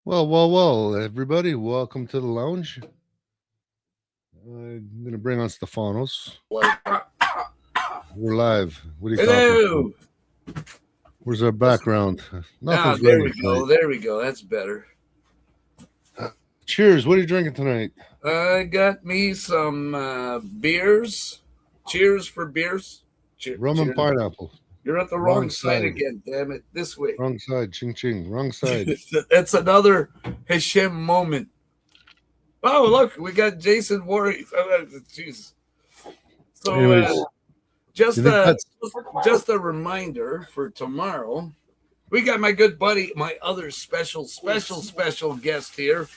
Well, everybody, welcome to the lounge. I'm going to bring on Stefanos. We're live. What are you Hello. talking? Where's our background? Nothing's There ready we tonight. go. There we go. That's better. Cheers. What are you drinking tonight? I got me some beers. Cheers for beers. Rum and Cheers. pineapple. You're at the wrong side again. Damn it. This way. Wrong side. Ching ching. Wrong side. That's another Hashem moment. Oh, look. We got Jason Warwick. Jesus. So, Anyways, just a reminder for tomorrow. We got my good buddy, my other special guest here.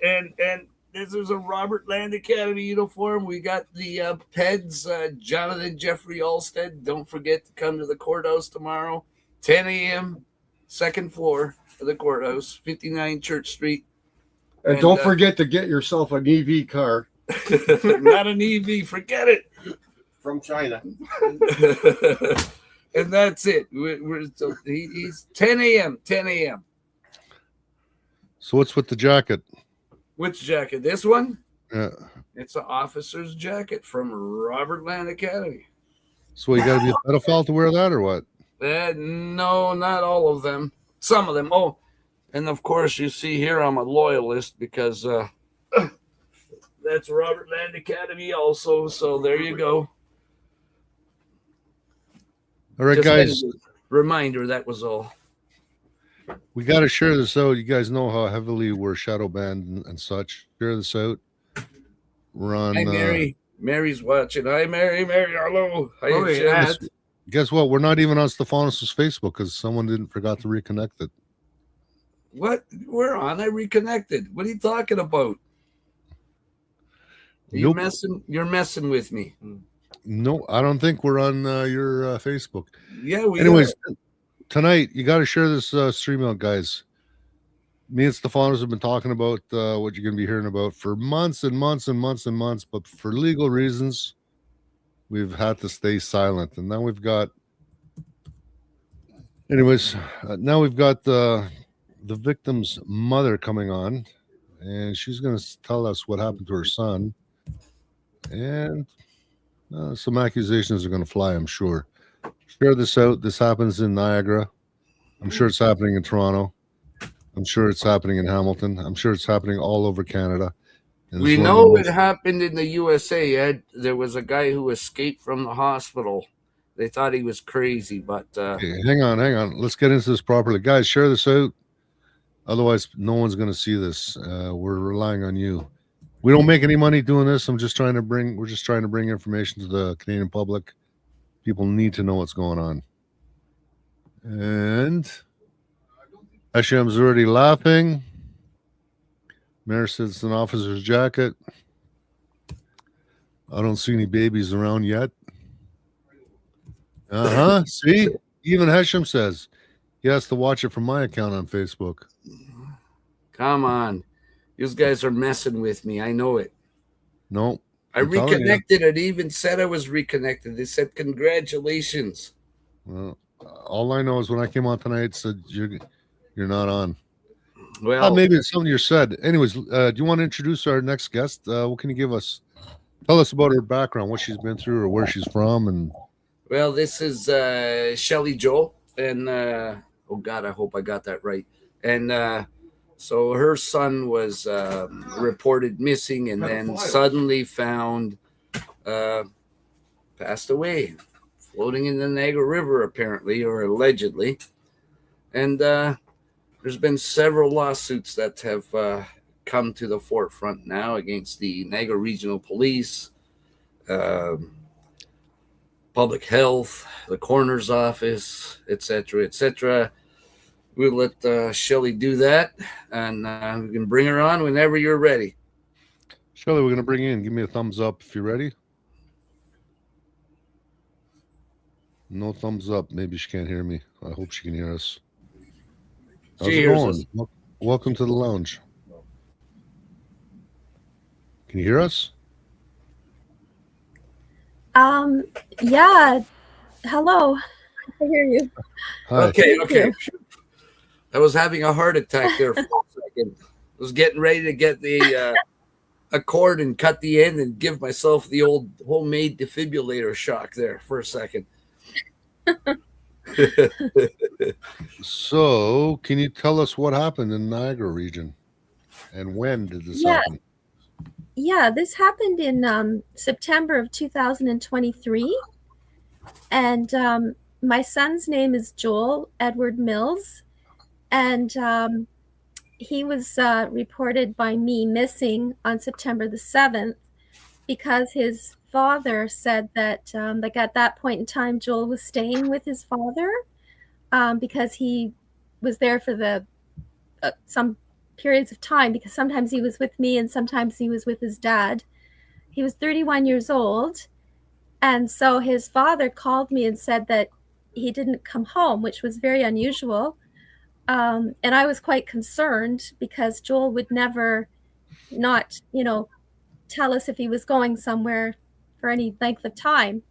And this is a Robert Land Academy uniform. We got the PEDs, Jonathan Jeffrey Alstead. Don't forget to come to the courthouse tomorrow, 10 a.m., second floor of the courthouse, 59 Church Street. And don't forget to get yourself an EV car. Not an EV, forget it. From China. And that's it. He's 10 a.m., 10 a.m. So what's with the jacket? Which jacket? This one? Yeah. It's an officer's jacket from Robert Land Academy. So you got to be a pedophile to wear that or what? No, not all of them. Some of them. Oh, and of course you see here I'm a loyalist because that's Robert Land Academy also. So there you go. All right, guys. Reminder, that was all. We got to share this out. You guys know how heavily we're shadow banned and such. Share this out. We're on. Hi, Mary. Mary's watching. Hi, Mary. Hello. Guess what? We're not even on Stefanos' Facebook because someone forgot to reconnect it. What? We're on. I reconnected. What are you talking about? Nope. You're messing with me. No, I don't think we're on your Facebook. Yeah, Anyways, tonight you got to share this stream out, guys. Me and Stefanos have been talking about what you're going to be hearing about for months and months and months and months, but for legal reasons, we've had to stay silent. And now we've got, now we've got the victim's mother coming on, and she's going to tell us what happened to her son. And some accusations are going to fly, I'm sure. Share this out. This happens in Niagara. I'm sure it's happening in Toronto. I'm sure it's happening in Hamilton. I'm sure it's happening all over Canada. We know it happened in the USA, Ed. There was a guy who escaped from the hospital. They thought he was crazy, but... Okay, hang on. Let's get into this properly. Guys, share this out. Otherwise, no one's going to see this. We're relying on you. We don't make any money doing this. We're just trying to bring information to the Canadian public. People need to know what's going on. And Hashem's already laughing. Mayor says it's an officer's jacket. I don't see any babies around yet. See? Even Hashem says he has to watch it from my account on Facebook. Come on. These guys are messing with me. I know it. No. I reconnected. It even said I was reconnected. They said, congratulations. Well, all I know is when I came on tonight, it said you're not on. Well, maybe it's something you said. Anyways, do you want to introduce our next guest? What can you give us? Tell us about her background, what she's been through or where she's from. And well, this is Shelley Joel. And, oh, God, I hope I got that right. And so her son was reported missing and then suddenly found passed away, floating in the Niagara River, apparently, or allegedly. And there's been several lawsuits that have come to the forefront now against the Niagara Regional Police, Public Health, the Coroner's Office, etc., etc. We'll let Shelley do that, and we can bring her on whenever you're ready. Shelley, we're going to bring you in. Give me a thumbs up if you're ready. No thumbs up. Maybe she can't hear me. I hope she can hear us. How's it going? Welcome to the lounge. Can you hear us? Yeah. Hello. I hear you. Hi. Okay. I was having a heart attack there for a second. I was getting ready to get the a cord and cut the end and give myself the old homemade defibrillator shock there for a second. So, can you tell us what happened in Niagara region, and when did this Yeah. happen? Yeah, this happened in September of 2023. And my son's name is Joel Edward Mills. And he was reported by me missing on September the 7th because his father said that like at that point in time, Joel was staying with his father because he was there for the some periods of time, because sometimes he was with me and sometimes he was with his dad. He was 31 years old. And so his father called me and said that he didn't come home, which was very unusual. And I was quite concerned because Joel would never not, tell us if he was going somewhere for any length of time.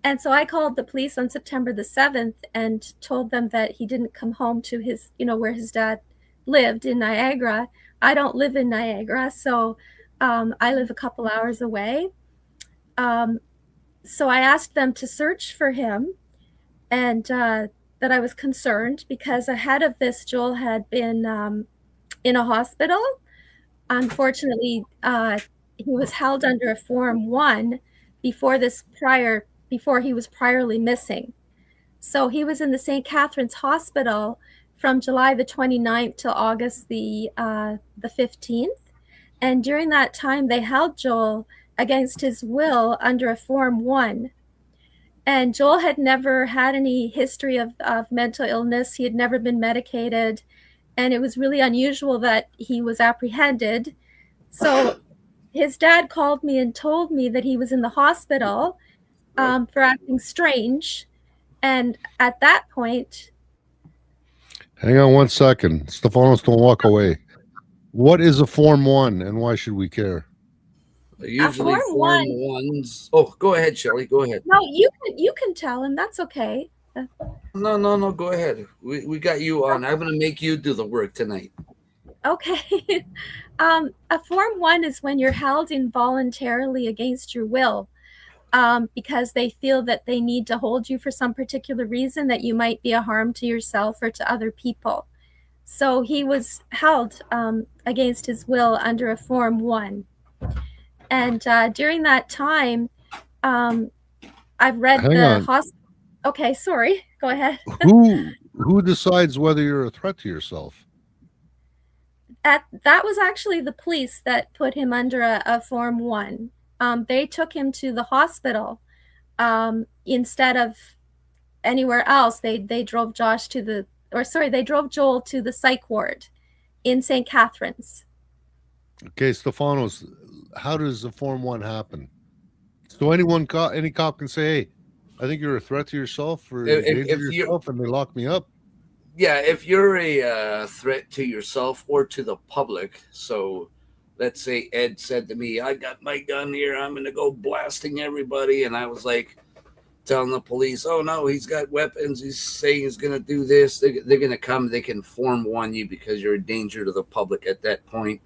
And so I called the police on September the 7th and told them that he didn't come home to his, where his dad lived in Niagara. I don't live in Niagara, so I live a couple hours away. So I asked them to search for him, and that I was concerned because ahead of this, Joel had been in a hospital. Unfortunately, he was held under a Form 1 before he was priorly missing. So he was in the St. Catharines Hospital from July the 29th till August the 15th. And during that time, they held Joel against his will under a Form 1. And Joel had never had any history of mental illness. He had never been medicated. And it was really unusual that he was apprehended. So his dad called me and told me that he was in the hospital for acting strange. And at that point... Hang on one second. Stefanos, don't walk away. What is a Form 1 and why should we care? Usually Form Form 1. 1s. Oh, go ahead, Shelley. Go ahead. No, you can tell him. That's okay. No. Go ahead. We got you on. I'm going to make you do the work tonight. Okay. A Form 1 is when you're held involuntarily against your will because they feel that they need to hold you for some particular reason, that you might be a harm to yourself or to other people. So he was held against his will under a Form 1. And during that time, I've read Hang the on. hospital. Okay, sorry. Go ahead. Who decides whether you're a threat to yourself? That was actually the police that put him under a Form 1. They took him to the hospital instead of anywhere else. They drove Joel to the psych ward in St. Catharines. Okay, Stefanos, how does the Form 1 happen? So any cop can say, hey, I think you're a threat to yourself or endanger yourself, and they lock me up? Yeah, if you're a threat to yourself or to the public. So let's say Ed said to me, I got my gun here, I'm going to go blasting everybody. And I was like telling the police, oh, no, he's got weapons. He's saying he's going to do this. They're going to come. They can Form 1 you because you're a danger to the public at that point.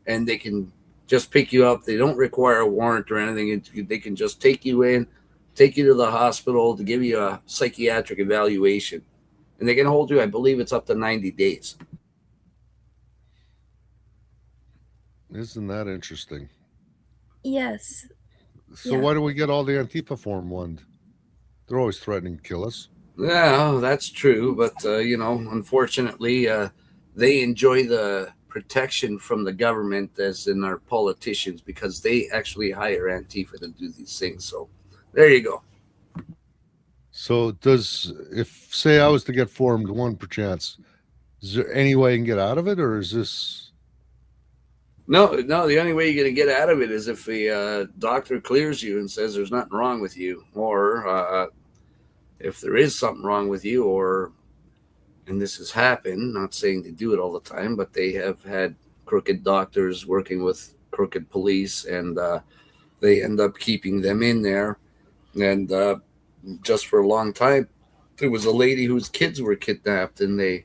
And they can just pick you up. They don't require a warrant or anything. They can just take you in, take you to the hospital to give you a psychiatric evaluation. And they can hold you, I believe it's up to 90 days. Isn't that interesting? Yes. So why do we get all the Antifa Form 1? They're always threatening to kill us. Yeah, that's true. But, unfortunately, they enjoy the protection from the government, as in our politicians, because they actually hire Antifa to do these things. So there you go. So if say I was to get Formed 1 perchance, is there any way I can get out of it, or is this? No, the only way you're going to get out of it is if the doctor clears you and says there's nothing wrong with you, or if there is something wrong with you, and this has happened, not saying they do it all the time, but they have had crooked doctors working with crooked police, and they end up keeping them in there. And just for a long time, there was a lady whose kids were kidnapped, and they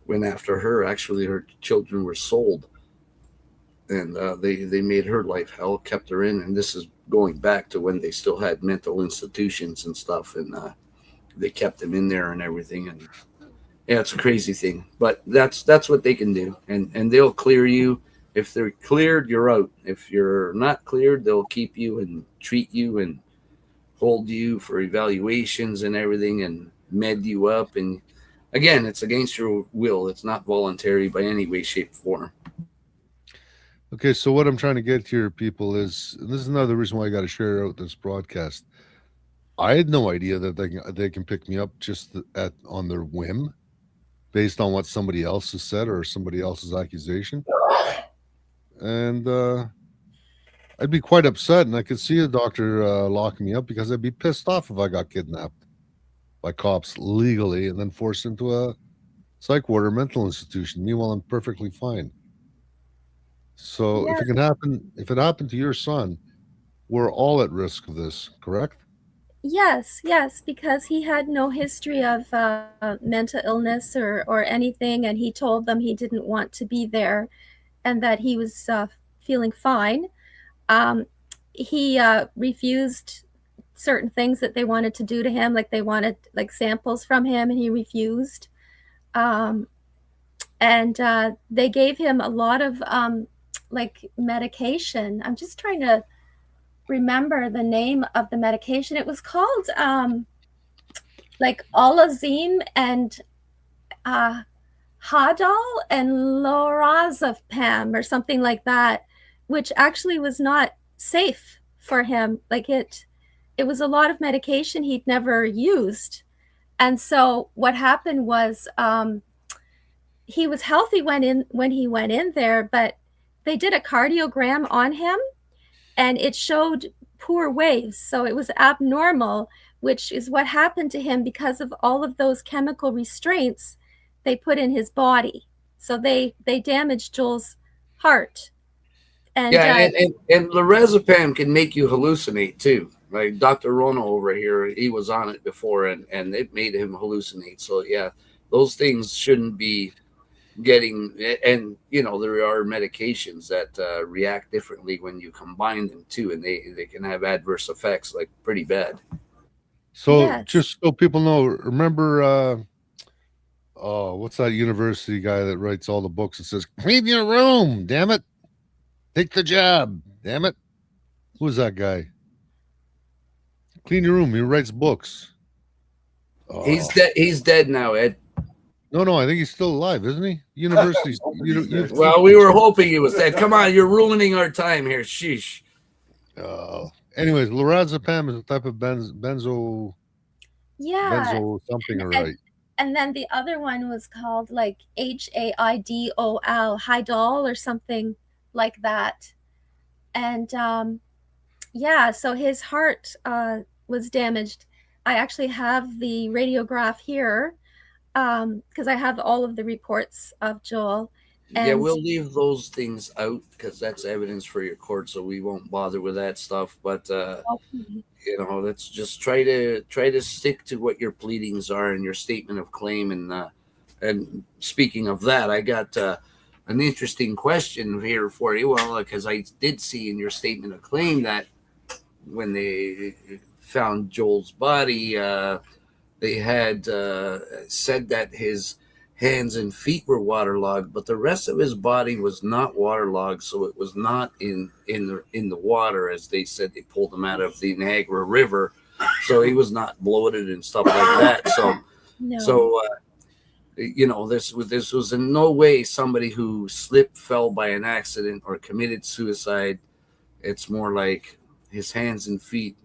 went after her. Actually, her children were sold, and they made her life hell, kept her in. And this is going back to when they still had mental institutions and stuff, and they kept them in there and everything. And yeah, it's a crazy thing, but that's what they can do, and they'll clear you. If they're cleared, you're out. If you're not cleared, they'll keep you and treat you and hold you for evaluations and everything and med you up. And again, it's against your will. It's not voluntary by any way, shape, form. Okay, so what I'm trying to get here, people, is this is another reason why I got to share out this broadcast. I had no idea that they can pick me up just on their whim, based on what somebody else has said or somebody else's accusation. And I'd be quite upset, and I could see a doctor locking me up because I'd be pissed off if I got kidnapped by cops legally and then forced into a psych ward or mental institution. Meanwhile, I'm perfectly fine. So Yeah. if it happened to your son, we're all at risk of this, correct? Yes, because he had no history of mental illness or anything, and he told them he didn't want to be there and that he was feeling fine. He refused certain things that they wanted to do to him, like they wanted like samples from him, and he refused. And they gave him a lot of like medication. I'm just trying to remember the name of the medication. It was called like Olazine and Hadol and lorazepam or something like that, which actually was not safe for him. Like it was a lot of medication he'd never used. And so what happened was he was healthy when he went in there, but they did a cardiogram on him and it showed poor waves. So it was abnormal, which is what happened to him because of all of those chemical restraints they put in his body. So they damaged Joel's heart. And yeah, and lorazepam can make you hallucinate too. Like Dr. Rono over here, he was on it before, and it made him hallucinate. So yeah, those things shouldn't be getting. And you know, there are medications that react differently when you combine them too, and they can have adverse effects, like pretty bad. So Yes. just so people know, remember what's that university guy that writes all the books and says, "Clean your room, damn it. Take the job, damn it." Who's that guy? Clean your room. He writes books. He's dead. He's dead now, Ed. No, I think he's still alive, isn't he? Universities. Well, we were hoping he was dead. Come on, you're ruining our time here. Sheesh. Anyways, lorazepam is a type of benzo something, right? And then the other one was called like HAIDOL, Hydol or something like that. And yeah, so his heart was damaged. I actually have the radiograph here because I have all of the reports of Joel. And yeah, we'll leave those things out because that's evidence for your court, so we won't bother with that stuff. But you know, let's just try to stick to what your pleadings are and your statement of claim. And speaking of that, I got an interesting question here for you. Well, because I did see in your statement of claim that when they found Joel's body, they had said that his hands and feet were waterlogged, but the rest of his body was not waterlogged, so it was not in the water, as they said. They pulled him out of the Niagara River, so he was not bloated and stuff like that. So you know, this was in no way somebody who slipped, fell by an accident, or committed suicide. It's more like his hands and feet.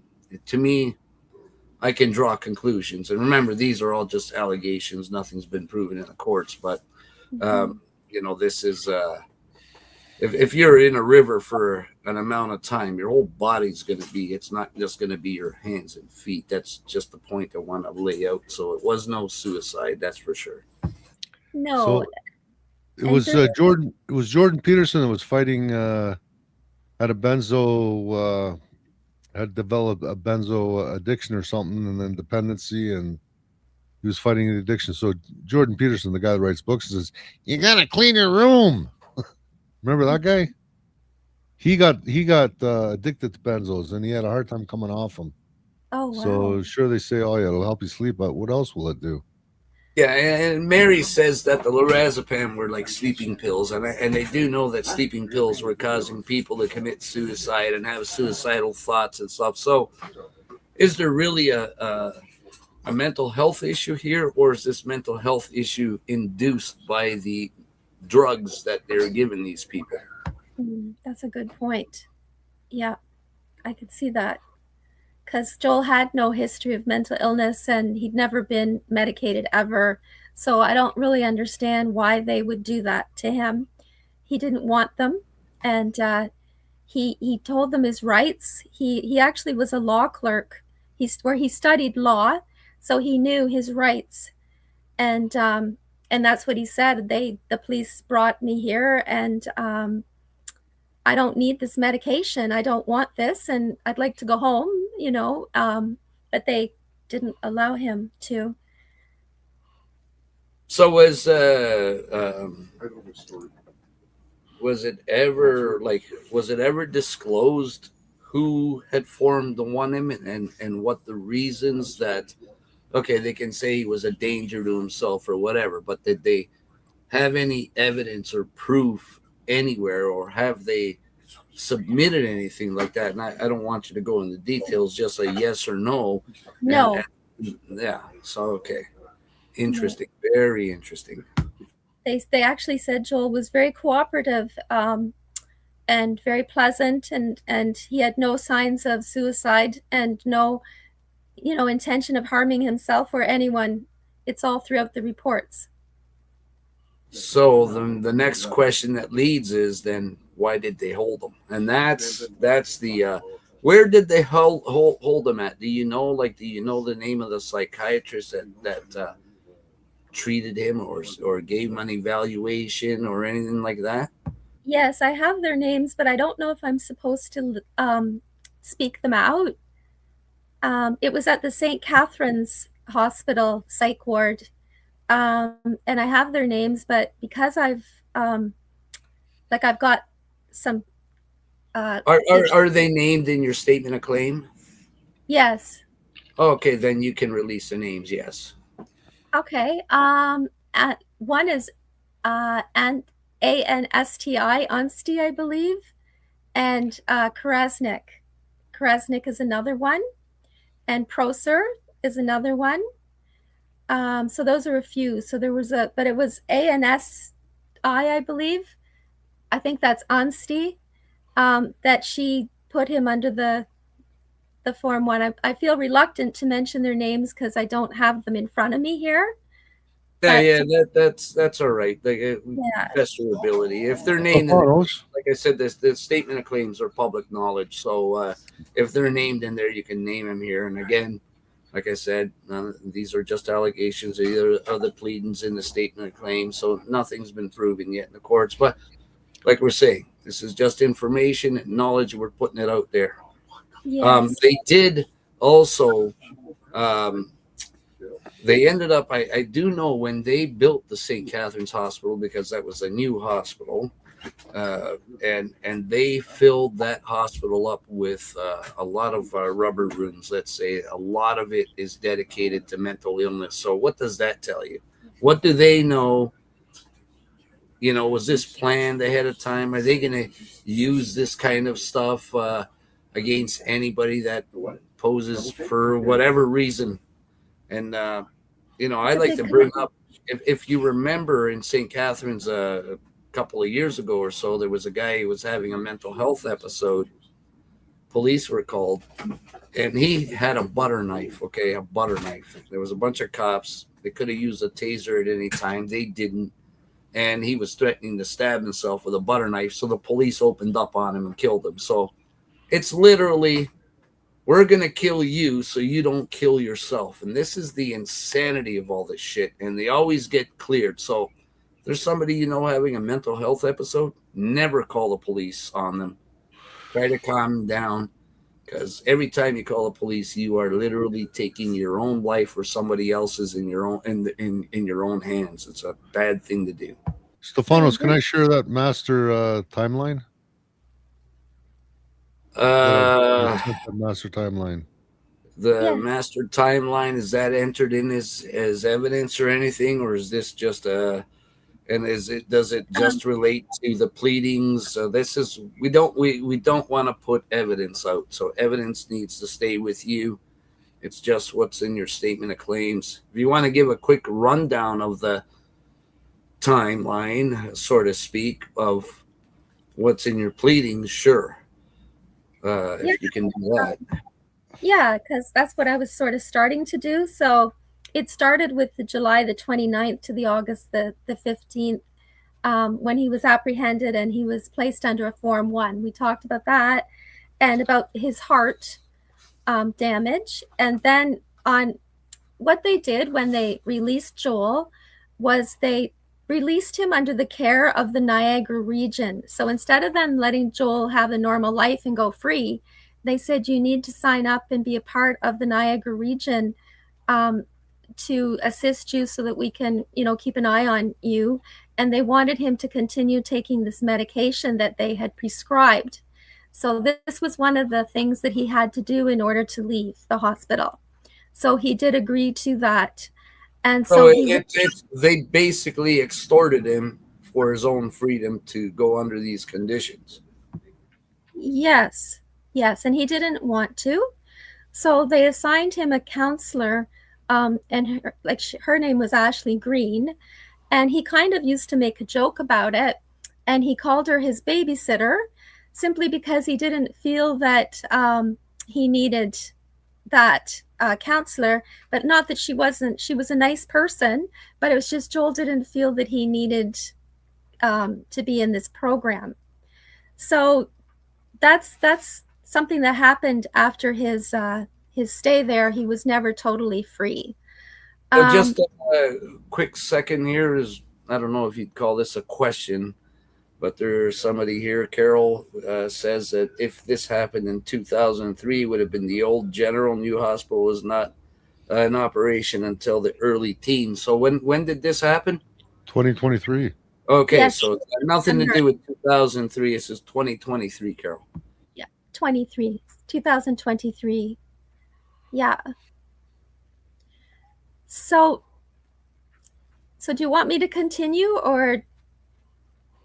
To me, I can draw conclusions. And remember, these are all just allegations. Nothing's been proven in the courts. But, you know, this is, if you're in a river for an amount of time, your whole body's going to be, it's not just going to be your hands and feet. That's just the point I want to lay out. So it was no suicide, that's for sure. No. So it was Jordan Peterson that was fighting, had a benzo, had developed a benzo addiction or something, and then dependency, and he was fighting an addiction. So Jordan Peterson, the guy that writes books, says, "You gotta clean your room." Remember that guy? He got addicted to benzos, and he had a hard time coming off them. Oh, wow. So sure, they say, "Oh yeah, it'll help you sleep," but what else will it do? Yeah, and Mary says that the lorazepam were like sleeping pills, and they do know that sleeping pills were causing people to commit suicide and have suicidal thoughts and stuff. So, is there really a mental health issue here, or is this mental health issue induced by the drugs that they're giving these people? That's a good point. Yeah, I could see that. Because Joel had no history of mental illness and he'd never been medicated ever. So I don't really understand why they would do that to him. He didn't want them, and he told them his rights. He actually was a law clerk. Where he studied law, so he knew his rights. And that's what he said. The police brought me here, and I don't need this medication. I don't want this, and I'd like to go home, but they didn't allow him to. So was it ever disclosed who had formed the one and what the reasons that, okay, they can say he was a danger to himself or whatever, but did they have any evidence or proof anywhere, or have they submitted anything like that? And I don't want you to go into details, just a yes or no. No. Yeah. So, okay. Interesting. Very interesting. They actually said Joel was very cooperative and very pleasant, and he had no signs of suicide and no, intention of harming himself or anyone. It's all throughout the reports. So the next question that leads is then, why did they hold him? And that's the where did they hold him at? Do you know the name of the psychiatrist that treated him or gave him an evaluation or anything like that? Yes, I have their names, but I don't know if I'm supposed to speak them out. It was at the St. Catherine's Hospital psych ward. And I have their names, but because I've got some. Are they named in your statement of claim? Yes. Okay, then you can release the names. Yes. Okay. One is ANSTI, Ansti, I believe, and Krasnik. Krasnik is another one, and Proser is another one. So those are a few. So there was but it was ANSI, I believe. I think that's Ansti, that she put him under the Form 1. I feel reluctant to mention their names because I don't have them in front of me here. Yeah, that's all right. Best your ability. If they're named, like I said, the statement of claims are public knowledge. So if they're named in there, you can name them here. And again, like I said, these are just allegations. Either of the pleadings in the statement of claims, so nothing's been proven yet in the courts. But like we're saying, this is just information and knowledge. We're putting it out there. Yes. They did also. They ended up. I do know when they built the St. Catherine's Hospital, because that was a new hospital, and they filled that hospital up with a lot of rubber rooms. Let's say a lot of it is dedicated to mental illness. So what does that tell you? What do they know? Was this planned ahead of time? Are they going to use this kind of stuff against anybody that poses for whatever reason? And, I like to bring up, if you remember in St. Catherine's a couple of years ago or so, there was a guy who was having a mental health episode. Police were called, and he had a butter knife, a butter knife. There was a bunch of cops. They could have used a taser at any time. They didn't. And he was threatening to stab himself with a butter knife. So the police opened up on him and killed him. So it's literally, we're going to kill you so you don't kill yourself. And this is the insanity of all this shit. And they always get cleared. So if there's somebody having a mental health episode, never call the police on them. Try to calm them down, Because every time you call the police, you are literally taking your own life or somebody else's in your own in your own hands. It's a bad thing to do. Stefanos, can I share that master timeline? Uh, The master timeline. the Yes. master timeline, is that entered in as evidence or anything, or is this just a? And does it just relate to the pleadings? This is we don't want to put evidence out, so evidence needs to stay with you. It's just what's in your statement of claims. If you want to give a quick rundown of the timeline, so to speak, of what's in your pleadings, sure. If you can do that. Yeah, because that's what I was sort of starting to do. So it started with the July the 29th to the August the 15th, when he was apprehended and he was placed under a Form 1. We talked about that and about his heart damage. And then on what they did when they released Joel was they released him under the care of the Niagara region. So instead of them letting Joel have a normal life and go free, they said you need to sign up and be a part of the Niagara region to assist you so that we can, keep an eye on you. And they wanted him to continue taking this medication that they had prescribed. So this was one of the things that he had to do in order to leave the hospital. So he did agree to that. And so they basically extorted him for his own freedom to go under these conditions. Yes, and he didn't want to. So they assigned him a counselor, and her name was Ashley Green, and he kind of used to make a joke about it, and he called her his babysitter simply because he didn't feel that he needed that counselor, but not that she was a nice person, but it was just Joel didn't feel that he needed to be in this program. So that's something that happened after his stay there. He was never totally free. Just a quick second here is, I don't know if you'd call this a question, but there's somebody here, Carol, says that if this happened in 2003, it would have been the old General. New hospital was not in operation until the early teens. So when did this happen? 2023. Okay, yes. So it's got nothing to do with 2003. This is 2023, Carol. Yeah, 2023. Yeah. So do you want me to continue, or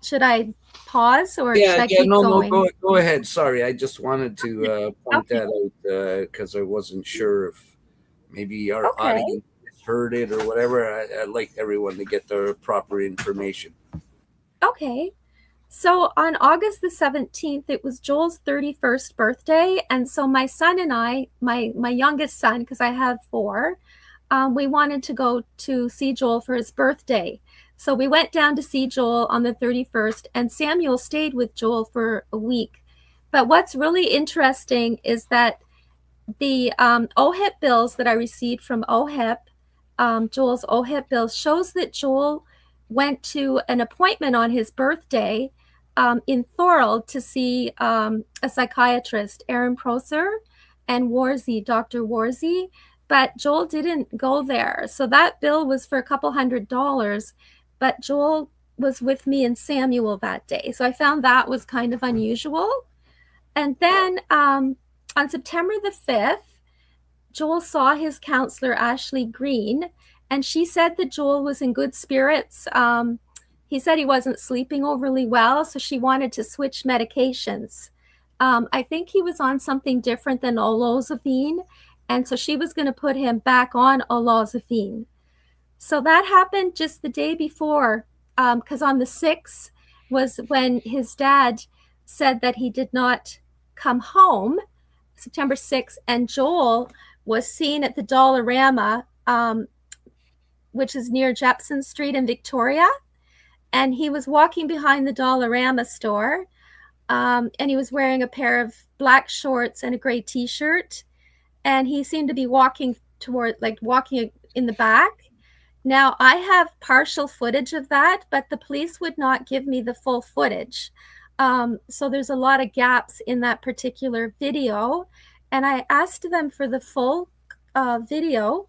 should I pause, or should I keep going? No, go ahead. Sorry, I just wanted to point that out because I wasn't sure if maybe our audience heard it or whatever. I'd like everyone to get the proper information. Okay. So on August the 17th, it was Joel's 31st birthday. And so my son and I, my youngest son, because I have 4, we wanted to go to see Joel for his birthday. So we went down to see Joel on the 31st, and Samuel stayed with Joel for a week. But what's really interesting is that the OHIP bills that I received from OHIP, Joel's OHIP bills, shows that Joel went to an appointment on his birthday in Thorold to see a psychiatrist, Aaron Prosser, and Dr. Warzy, but Joel didn't go there. So that bill was for a couple $100, but Joel was with me and Samuel that day. So I found that was kind of unusual. And then on September the 5th, Joel saw his counselor, Ashley Green, and she said that Joel was in good spirits. He said he wasn't sleeping overly well, so she wanted to switch medications. I think he was on something different than olozapine, and so she was going to put him back on olozapine. So that happened just the day before, because on the 6th was when his dad said that he did not come home, September 6th, and Joel was seen at the Dollarama, which is near Jepson Street in Victoria. And he was walking behind the Dollarama store, and he was wearing a pair of black shorts and a gray t-shirt. And he seemed to be walking in the back. Now, I have partial footage of that, but the police would not give me the full footage. So there's a lot of gaps in that particular video. And I asked them for the full video,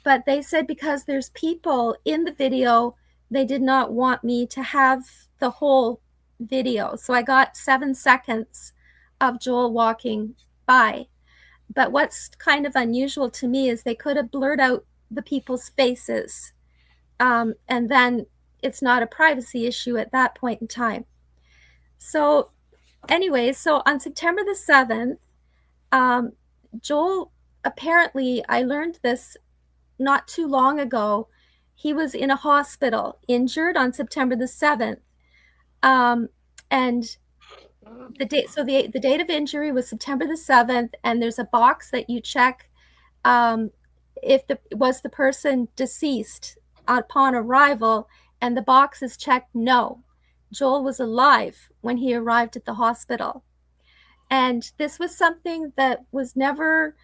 but they said because there's people in the video, they did not want me to have the whole video. So I got 7 seconds of Joel walking by. But what's kind of unusual to me is they could have blurred out the people's faces. And then it's not a privacy issue at that point in time. So anyway, so on September the 7th, Joel, apparently, I learned this not too long ago. He was in a hospital, injured on September the 7th. And the date, so the date of injury was September the 7th, and there's a box that you check if was the person deceased upon arrival, and the box is checked no. Joel was alive when he arrived at the hospital. And this was something that was never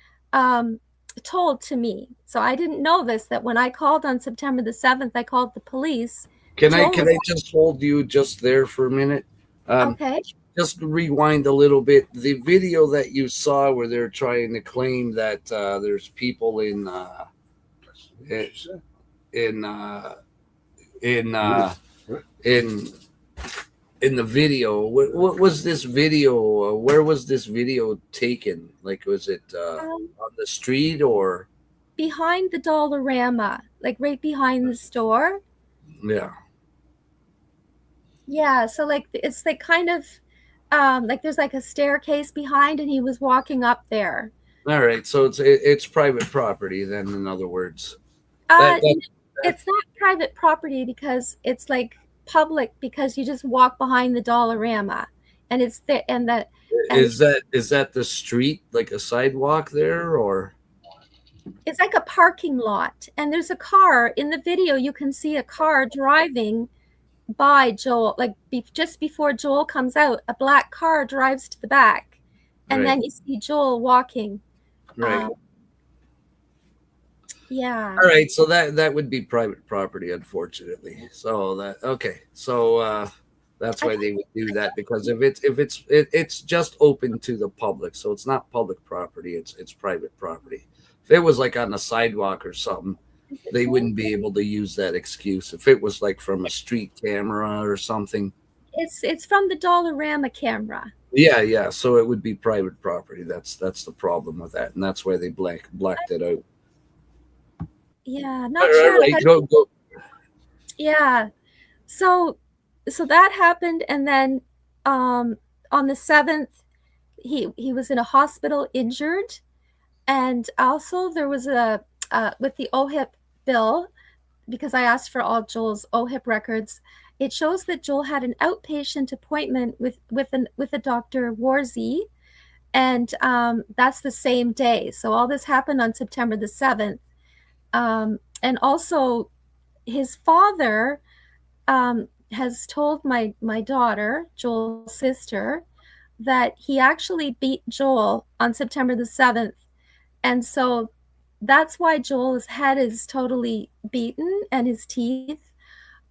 told to me. So I didn't know this, that when I called on September the 7th, I called the police. Can I just hold you just there for a minute? Okay. Just rewind a little bit. The video that you saw where they're trying to claim that there's people in the video. What was this video? Where was this video taken? Like, was it on the street or behind the Dollarama, like right behind the store? Yeah. Yeah. So like it's like kind of like there's like a staircase behind, and he was walking up there. All right. So it's private property then, in other words. It's not private property because it's like public, because you just walk behind the Dollarama, and it's there. Is that the street, like a sidewalk there, or it's like a parking lot, and there's a car in the video. You can see a car driving by Joel, like just before Joel comes out, a black car drives to the back, and Right. then you see Joel walking. right? Yeah. All right. So that would be private property, unfortunately. So that's why they would do that, because if it's just open to the public, so it's not public property, it's private property. If it was like on a sidewalk or something, they wouldn't be able to use that excuse. If it was like from a street camera or something, It's from the Dollarama camera. yeah. So it would be private property. That's the problem with that, and that's why they blacked it out. Yeah, not sure. Right, go. Yeah. So that happened, and then on the 7th, he was in a hospital injured, and also there was a with the OHIP bill, because I asked for all Joel's OHIP records. It shows that Joel had an outpatient appointment with a Dr. Warzy, and that's the same day. So all this happened on September the 7th. And also, his father has told my daughter, Joel's sister, that he actually beat Joel on September the 7th. And so that's why Joel's head is totally beaten and his teeth.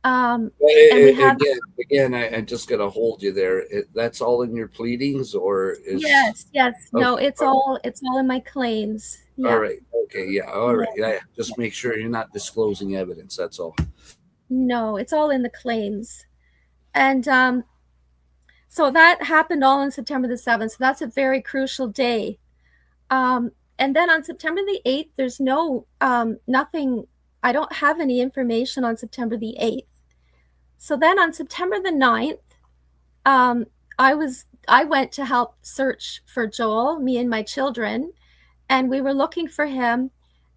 And we have again, I just got to hold you there. That's all in your pleadings, or is yes. No, it's all in my claims. Yeah. All right. Okay. Yeah. All right. Yeah. Just make sure you're not disclosing evidence. That's all. No, it's all in the claims. And so that happened all on September the 7th. So that's a very crucial day. And then on September the 8th, there's no nothing. I don't have any information on September the 8th. So then on September the 9th, I went to help search for Joel, me and my children, and we were looking for him.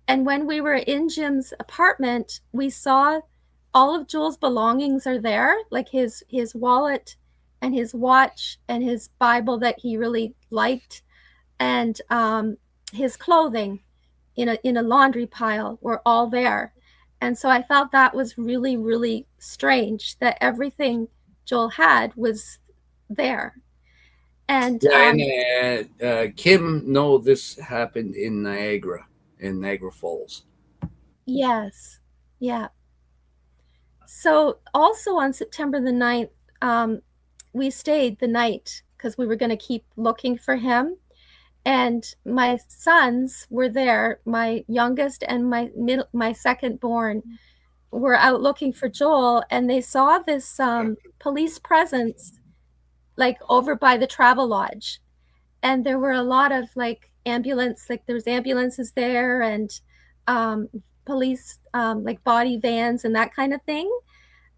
And when we were in Jim's apartment, we saw all of Joel's belongings are there, like his wallet and his watch and his Bible that he really liked, and his clothing in a laundry pile were all there. And so I thought that was really, really strange that everything Joel had was there. And Kim, no, this happened in Niagara Falls. Yes. Yeah. So also on September the 9th, we stayed the night because we were going to keep looking for him. and my sons were there. My youngest and my second born were out looking for Joel, and they saw this police presence like over by the travel lodge, and there were a lot of like there was ambulances there, and police like body vans and that kind of thing.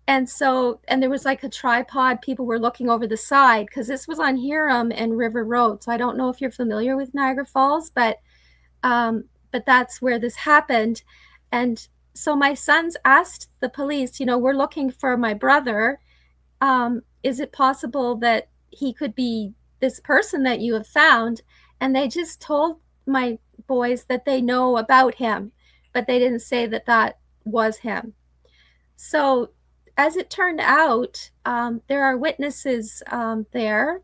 And there was like a tripod. People were looking over the side because this was on Hiram and River Road. So I don't know if you're familiar with Niagara Falls, but that's where this happened. And so my sons asked the police, we're looking for my brother. Is it possible that he could be this person that you have found? And they just told my boys that they know about him, but they didn't say that that was him. So as it turned out, there are witnesses there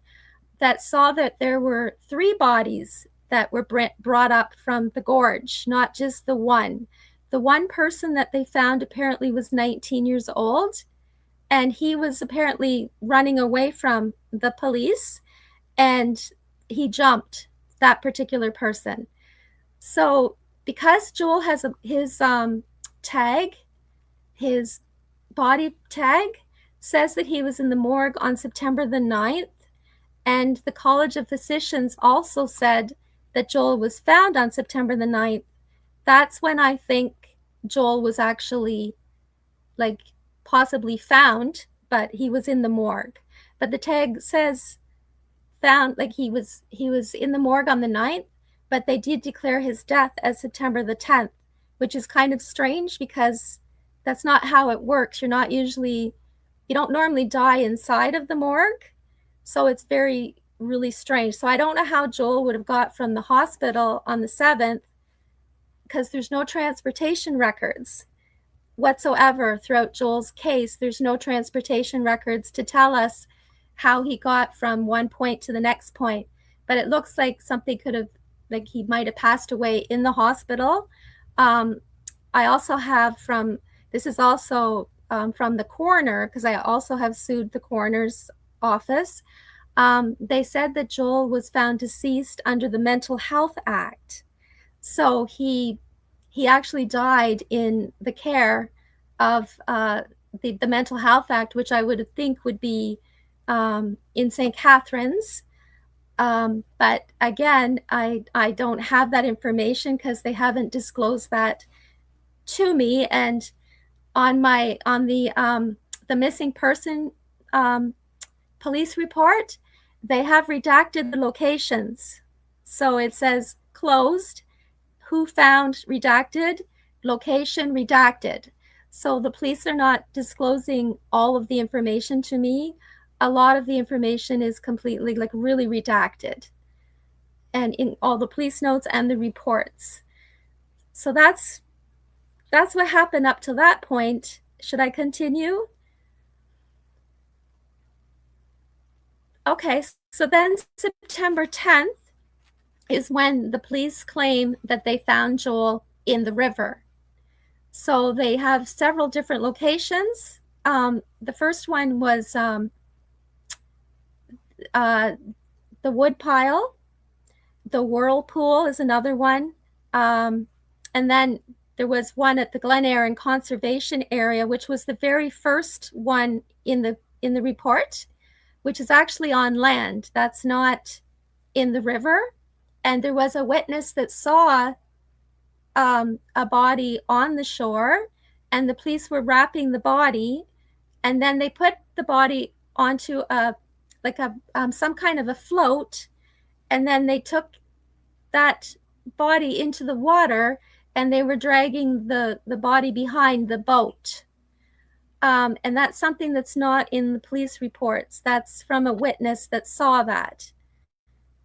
that saw that there were 3 bodies that were brought up from the gorge, not just the one. The one person that they found apparently was 19 years old, and he was apparently running away from the police, and he jumped that particular person. So because Joel has his tag, his body tag says that he was in the morgue on September the 9th, and the College of Physicians also said that Joel was found on September the 9th. That's when I think Joel was actually like possibly found, but he was in the morgue. But the tag says found, like he was in the morgue on the 9th, but they did declare his death as September the 10th, which is kind of strange because that's not how it works. You don't normally die inside of the morgue. So it's really strange. So I don't know how Joel would have got from the hospital on the 7th, because there's no transportation records whatsoever throughout Joel's case. There's no transportation records to tell us how he got from one point to the next point. But it looks like something could have, like he might have passed away in the hospital. I also have this is also from the coroner, because I also have sued the coroner's office. They said that Joel was found deceased under the Mental Health Act. So he actually died in the care of the Mental Health Act, which I would think would be in St. Catharines. But again, I don't have that information because they haven't disclosed that to me. And on the missing person police report, they have redacted the locations. So it says closed, who found redacted, location redacted. So the police are not disclosing all of the information to me. A lot of the information is completely like really redacted, and in all the police notes and the reports. So that's what happened up to that point. Should I continue? Okay, so then September 10th is when the police claim that they found Joel in the river. So they have several different locations. The first one was the wood pile. The whirlpool is another one. And then there was one at the Glen Erin Conservation Area, which was the very first one in the report, which is actually on land. That's not in the river. And there was a witness that saw a body on the shore, and the police were wrapping the body, and then they put the body onto some kind of a float, and then they took that body into the water, and they were dragging the body behind the boat. And that's something that's not in the police reports. That's from a witness that saw that.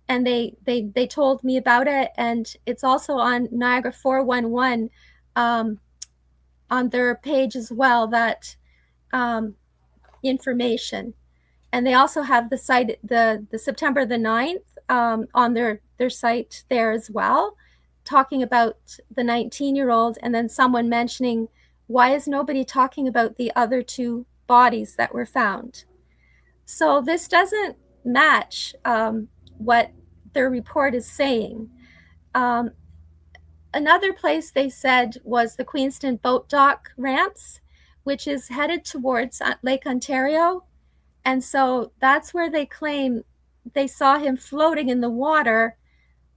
And they told me about it, and it's also on Niagara 411 on their page as well, that information. And they also have the site, the September the 9th on their site there as well, talking about the 19-year-old, and then someone mentioning, why is nobody talking about the other 2 bodies that were found? So this doesn't match what their report is saying. Another place they said was the Queenston Boat Dock ramps, which is headed towards Lake Ontario. And so that's where they claim they saw him floating in the water.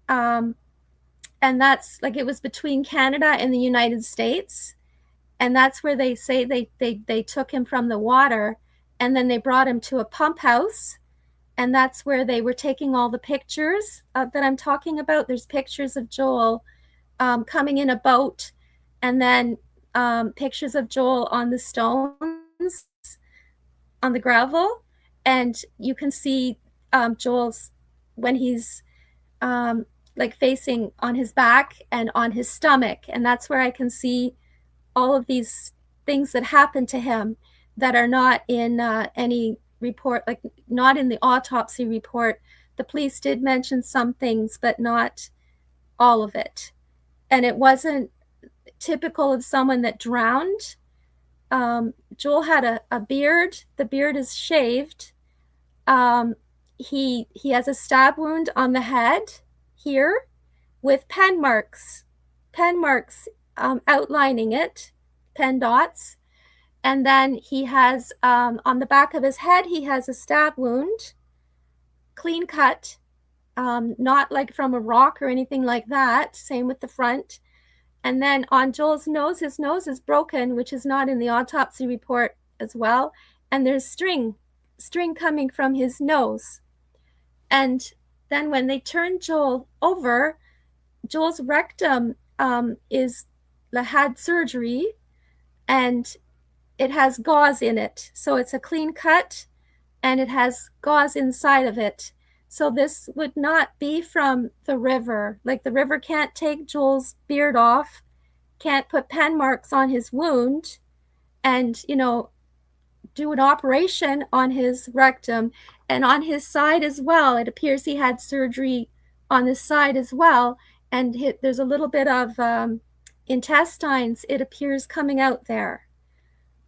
And that's like, it was between Canada and the United States. And that's where they say they took him from the water, and then they brought him to a pump house. And that's where they were taking all the pictures that I'm talking about. There's pictures of Joel coming in a boat, and then pictures of Joel on the stones, on the gravel. And you can see Joel's, when he's like facing on his back and on his stomach. And that's where I can see all of these things that happened to him that are not in any report, like not in the autopsy report. The police did mention some things, but not all of it. And it wasn't typical of someone that drowned. Joel had a beard. The beard is shaved. He has a stab wound on the head here with pen marks outlining it, pen dots. And then he has, on the back of his head, he has a stab wound, clean cut, not like from a rock or anything like that. Same with the front. And then on Joel's nose, his nose is broken, which is not in the autopsy report as well. And there's string coming from his nose. And then when they turned Joel over, Joel's rectum had surgery, and it has gauze in it. So it's a clean cut, and it has gauze inside of it. So this would not be from the river. Like, the river can't take Joel's beard off, can't put pen marks on his wound, and, do an operation on his rectum. And on his side as well, it appears he had surgery on his side as well. And there's a little bit of intestines, it appears, coming out there.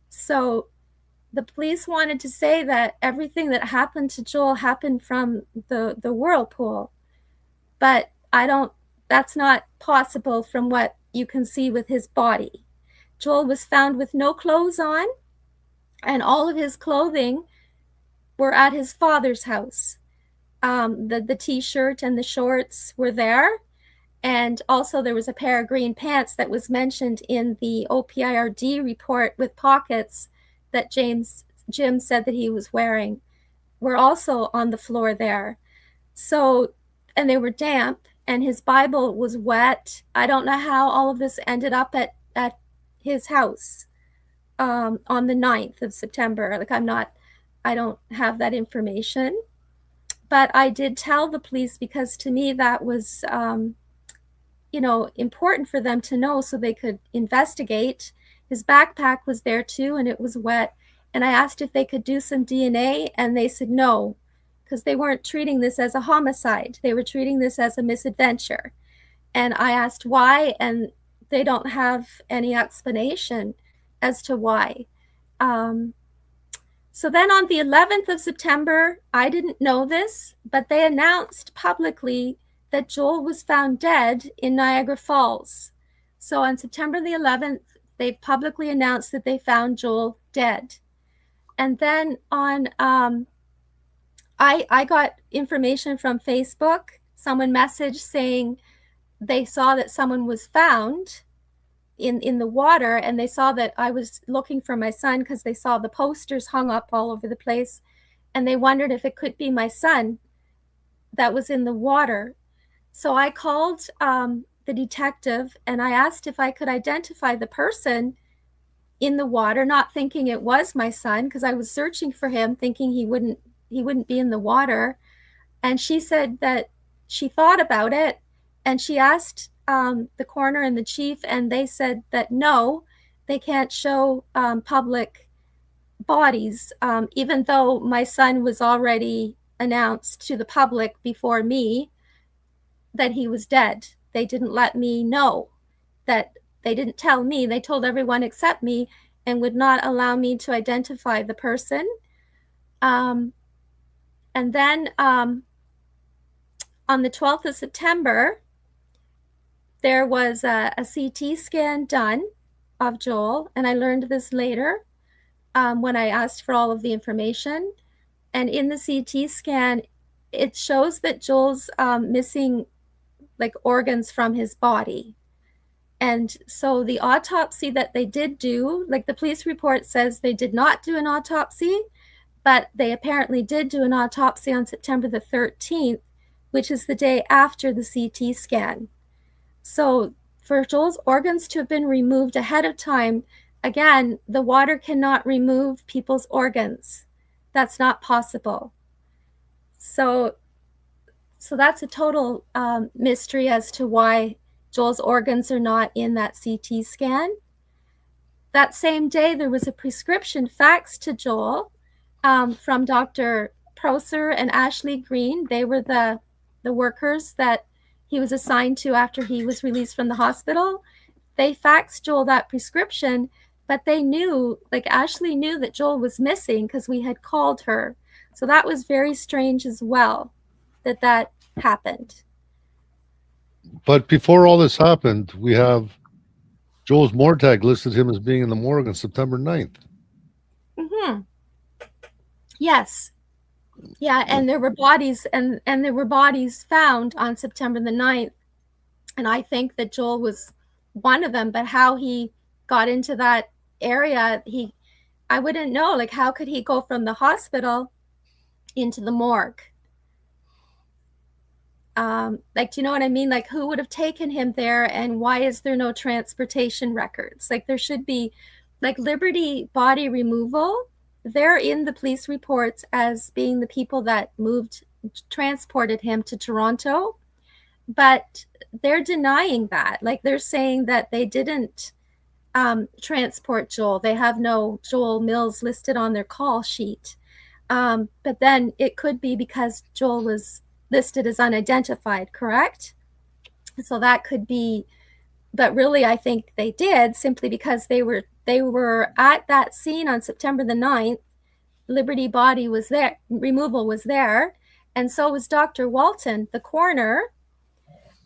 So the police wanted to say that everything that happened to Joel happened from the whirlpool. But that's not possible from what you can see with his body. Joel was found with no clothes on, and all of his clothing were at his father's house. The t-shirt and the shorts were there. And also there was a pair of green pants that was mentioned in the OPIRD report with pockets that Jim said that he was wearing, were also on the floor there. So, and they were damp, and his Bible was wet. I don't know how all of this ended up at his house on the 9th of September. Like, I don't have that information. But I did tell the police, because to me that was important for them to know so they could investigate. His backpack was there too, and it was wet. And I asked if they could do some DNA, and they said no, because they weren't treating this as a homicide. They were treating this as a misadventure. And I asked why, and they don't have any explanation as to why. So then on the 11th of September, I didn't know this, but they announced publicly that Joel was found dead in Niagara Falls. So on September the 11th, they publicly announced that they found Joel dead. And then on, I got information from Facebook. Someone messaged saying they saw that someone was found in the water, and they saw that I was looking for my son because they saw the posters hung up all over the place, and they wondered if it could be my son that was in the water. So I called the detective, and I asked if I could identify the person in the water, not thinking it was my son, because I was searching for him, thinking he wouldn't be in the water. And she said that she thought about it, and she asked the coroner and the chief, and they said that no, they can't show public bodies, even though my son was already announced to the public before me that he was dead. They didn't let me know. That they didn't tell me. They told everyone except me, and would not allow me to identify the person. And then on the 12th of September, there was a CT scan done of Joel, and I learned this later when I asked for all of the information. And in the CT scan, it shows that Joel's missing like organs from his body. And so the autopsy that they did do, like the police report says they did not do an autopsy, but they apparently did do an autopsy on September the 13th, which is the day after the CT scan. So for Joel's organs to have been removed ahead of time, again, the water cannot remove people's organs. That's not possible. So that's a total mystery as to why Joel's organs are not in that CT scan. That same day, there was a prescription faxed to Joel from Dr. Prosser and Ashley Green. They were the workers that he was assigned to after he was released from the hospital. They faxed Joel that prescription, but they knew, like Ashley knew that Joel was missing because we had called her. So that was very strange as well, that happened. But before all this happened, we have Joel's Mortag listed him as being in the morgue on September 9th. Mm-hmm. Yes. Yeah, and there were bodies and there were bodies found on September the 9th. And I think that Joel was one of them, but how he got into that area, I wouldn't know. Like, how could he go from the hospital into the morgue? Like, do you know what I mean? Like, who would have taken him there, and why is there no transportation records? Like, there should be, like, Liberty Body Removal. They're in the police reports as being the people that transported him to Toronto, but they're denying that. Like, they're saying that they didn't transport Joel. They have no Joel Mills listed on their call sheet. But then it could be because Joel was listed as unidentified, correct? So that could be, but really I think they did, simply because they were at that scene on September the 9th. Liberty Body was there, removal was there, and so was Dr. Walton, the coroner.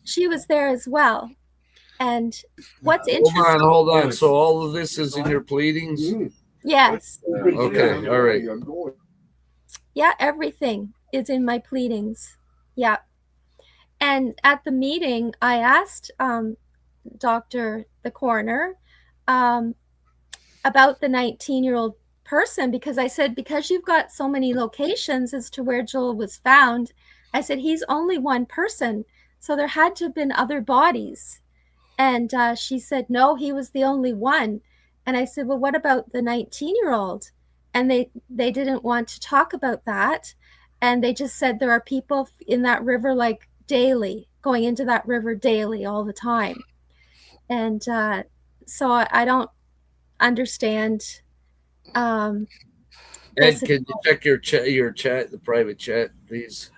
She was there as well. And what's interesting... Hold on. So all of this is in your pleadings? Yes. Okay, all right. Yeah, everything is in my pleadings. Yeah. And at the meeting, I asked the coroner about the 19-year-old person, because I said, because you've got so many locations as to where Joel was found, I said, he's only one person. So there had to have been other bodies. And she said, no, he was the only one. And I said, well, what about the 19-year-old? And they didn't want to talk about that. And they just said there are people in that river, like daily, going into that river daily all the time. And so I don't understand. Ed, can you check your chat, the private chat, please?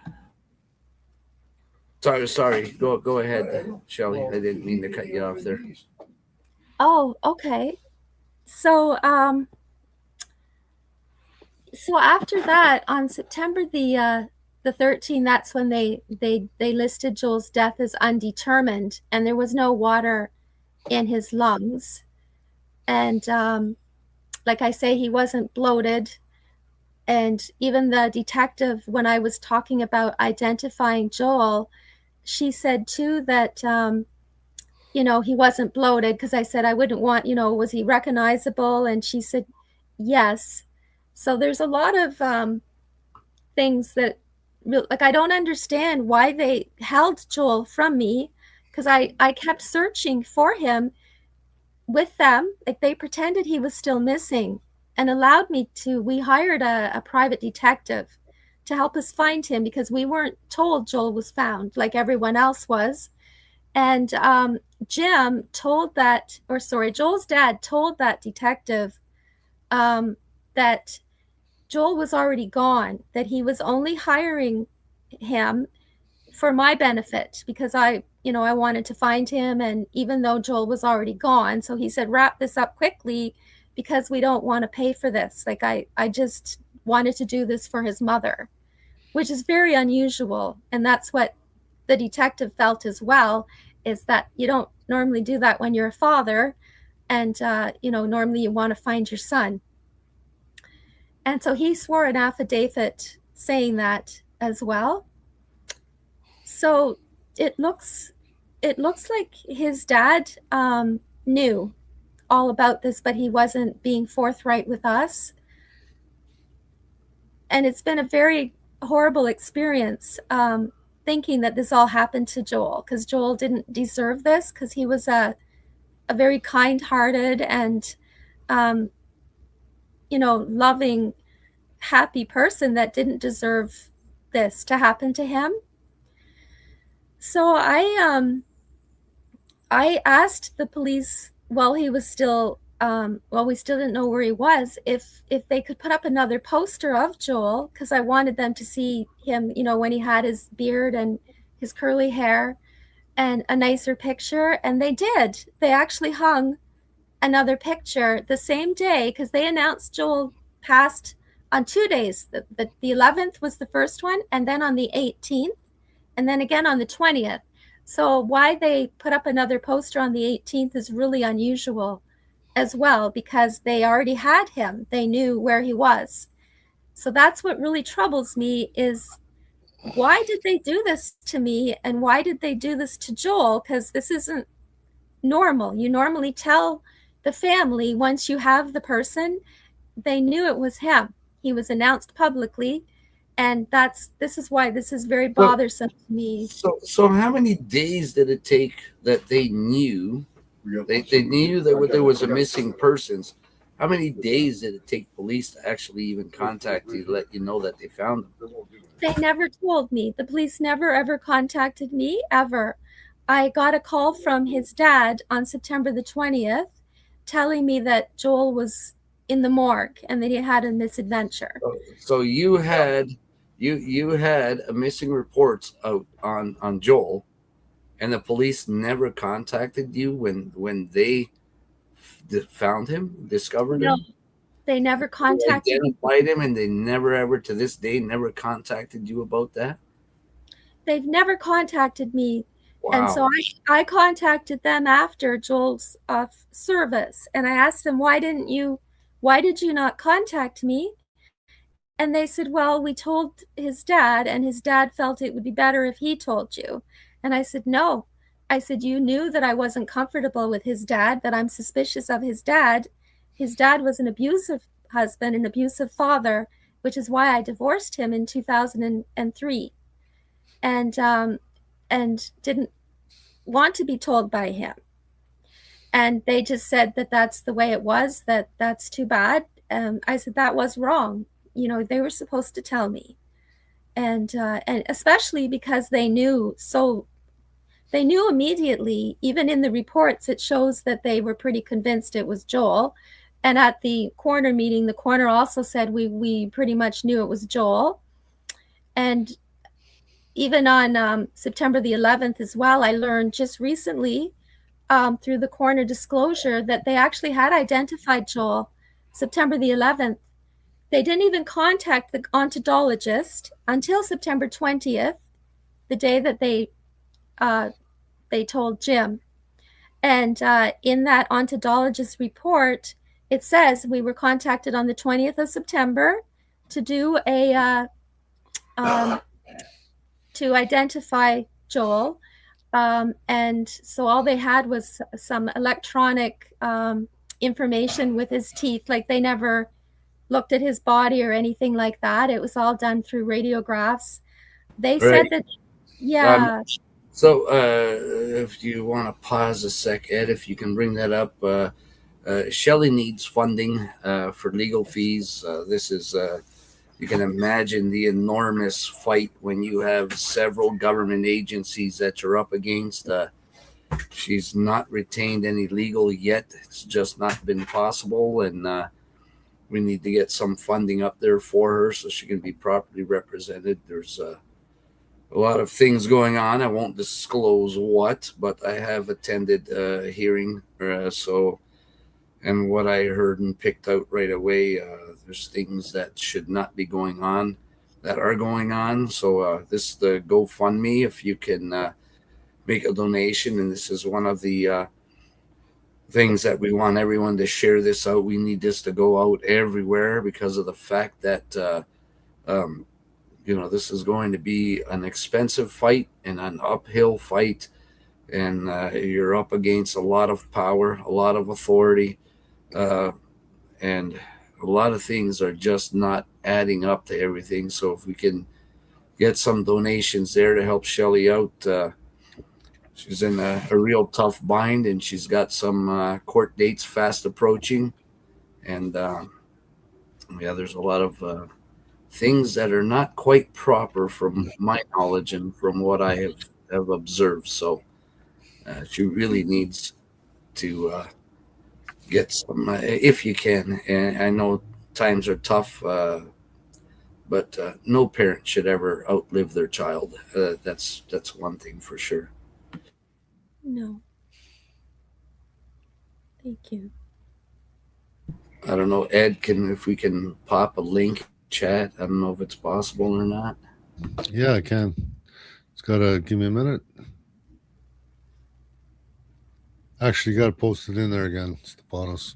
Sorry. Go ahead, Shelley. I didn't mean to cut you off there. Oh, okay. So so after that, on September the 13th, that's when they listed Joel's death as undetermined, and there was no water in his lungs. And like I say, he wasn't bloated. And even the detective, when I was talking about identifying Joel, she said too that he wasn't bloated, because I said I wouldn't want, was he recognizable? And she said yes. So there's a lot of things that, like, I don't understand why they held Joel from me, because I kept searching for him with them. Like, they pretended he was still missing and allowed me to. We hired a private detective to help us find him, because we weren't told Joel was found like everyone else was. And Joel's dad told that detective that Joel was already gone, that he was only hiring him for my benefit, because I wanted to find him, and even though Joel was already gone. So he said, wrap this up quickly, because we don't want to pay for this. Like, I just wanted to do this for his mother, which is very unusual. And that's what the detective felt as well, is that you don't normally do that when you're a father, and normally you want to find your son. And so he swore an affidavit saying that as well. So it looks like his dad knew all about this, but he wasn't being forthright with us. And it's been a very horrible experience, thinking that this all happened to Joel, because Joel didn't deserve this, because he was a very kind-hearted and loving, happy person that didn't deserve this to happen to him. So I asked the police while he was still we still didn't know where he was, if they could put up another poster of Joel, because I wanted them to see him, when he had his beard and his curly hair, and a nicer picture. And they did. They actually hung another picture the same day, because they announced Joel passed on 2 days. The 11th was the first one, and then on the 18th, and then again on the 20th. So why they put up another poster on the 18th is really unusual as well, because they already had him. They knew where he was. So that's what really troubles me, is why did they do this to me, and why did they do this to Joel? Because this isn't normal. You normally tell the family once you have the person. They knew it was him. He was announced publicly, and this is why this is very bothersome to me. So how many days did it take that they knew? They knew that there was a missing persons. How many days did it take police to actually even contact you, let you know that they found them? They never told me. The police never ever contacted me, ever. I got a call from his dad on September the 20th telling me that Joel was in the morgue and that he had a misadventure. So you had a missing reports out on Joel, and the police never contacted you when they found him, discovered him? No, they never contacted me. Identified him, and they never ever, to this day, never contacted you about that? They've never contacted me. Wow. And so I contacted them after Joel's service, and I asked them, why did you not contact me? And they said, well, we told his dad, and his dad felt it would be better if he told you. And I said, no. I said, you knew that I wasn't comfortable with his dad, that I'm suspicious of his dad. His dad was an abusive husband, an abusive father, which is why I divorced him in 2003, and didn't want to be told by him. And they just said that that's the way it was, that's too bad. I said that was wrong. They were supposed to tell me. And especially because they knew immediately. Even in the reports, it shows that they were pretty convinced it was Joel. And at the coroner meeting, the coroner also said we pretty much knew it was Joel. And even on September the 11th as well, I learned just recently through the coroner disclosure that they actually had identified Joel September the 11th. They didn't even contact the ontologist until September 20th, the day that they told Jim. And in that ontologist report, it says we were contacted on the 20th of September to do to identify Joel. And so all they had was some electronic information with his teeth. Like, they never looked at his body or anything like that. It was all done through radiographs. They said that, yeah. So if you want to pause a sec, Ed, if you can bring that up. Shelley needs funding for legal fees. This is, you can imagine the enormous fight when you have several government agencies that you're up against. She's not retained any legal yet. It's just not been possible. And we need to get some funding up there for her so she can be properly represented. There's a lot of things going on. I won't disclose what, but I have attended a hearing. And what I heard and picked out right away, there's things that should not be going on. that are going on. So this is the GoFundMe. If you can make a donation, and this is one of the things that we want everyone to share this out. We need this to go out everywhere because of the fact that um, this is going to be an expensive fight and an uphill fight, and you're up against a lot of power, a lot of authority, uh, and a lot of things are just not adding up to everything. So if we can get some donations there to help Shelly out. She's in a real tough bind, and she's got some court dates fast approaching. And yeah, there's a lot of things that are not quite proper from my knowledge and from what I have observed. So she really needs to get some, if you can. And I know times are tough, but no parent should ever outlive their child. That's one thing for sure. No. Thank you. I don't know, Ed, if we can pop a link chat. I don't know if it's possible or not. Yeah, I can. It's gotta give me a minute. Actually, you gotta post it in there again, Stefanos.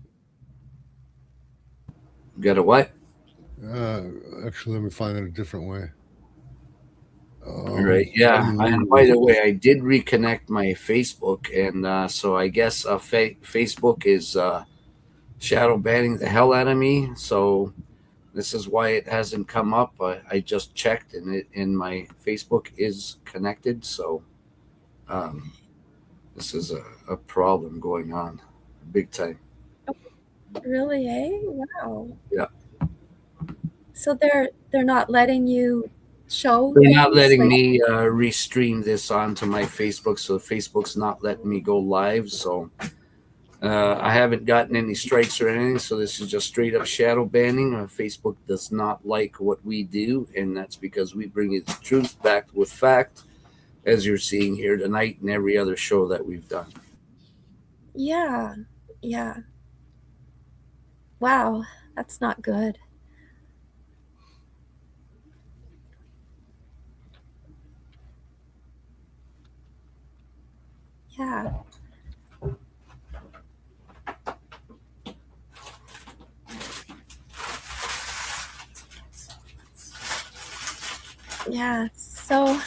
Got a what? Actually, let me find it a different way. All right. Yeah. And by the way, I did reconnect my Facebook, and so I guess Facebook is shadow banning the hell out of me. So this is why it hasn't come up. I just checked, and my Facebook is connected. So this is a problem going on, big time. Really, eh? Wow. Yeah. So they're not letting you show. They're not things? letting Like, me restream this onto my Facebook, so Facebook's not letting me go live. So I haven't gotten any strikes or anything, so this is just straight up shadow banning. Facebook does not like what we do, and that's because we bring you the truth backed with fact, as you're seeing here tonight and every other show that we've done. yeah. Yeah. Wow. That's not good. Yeah. Yeah. So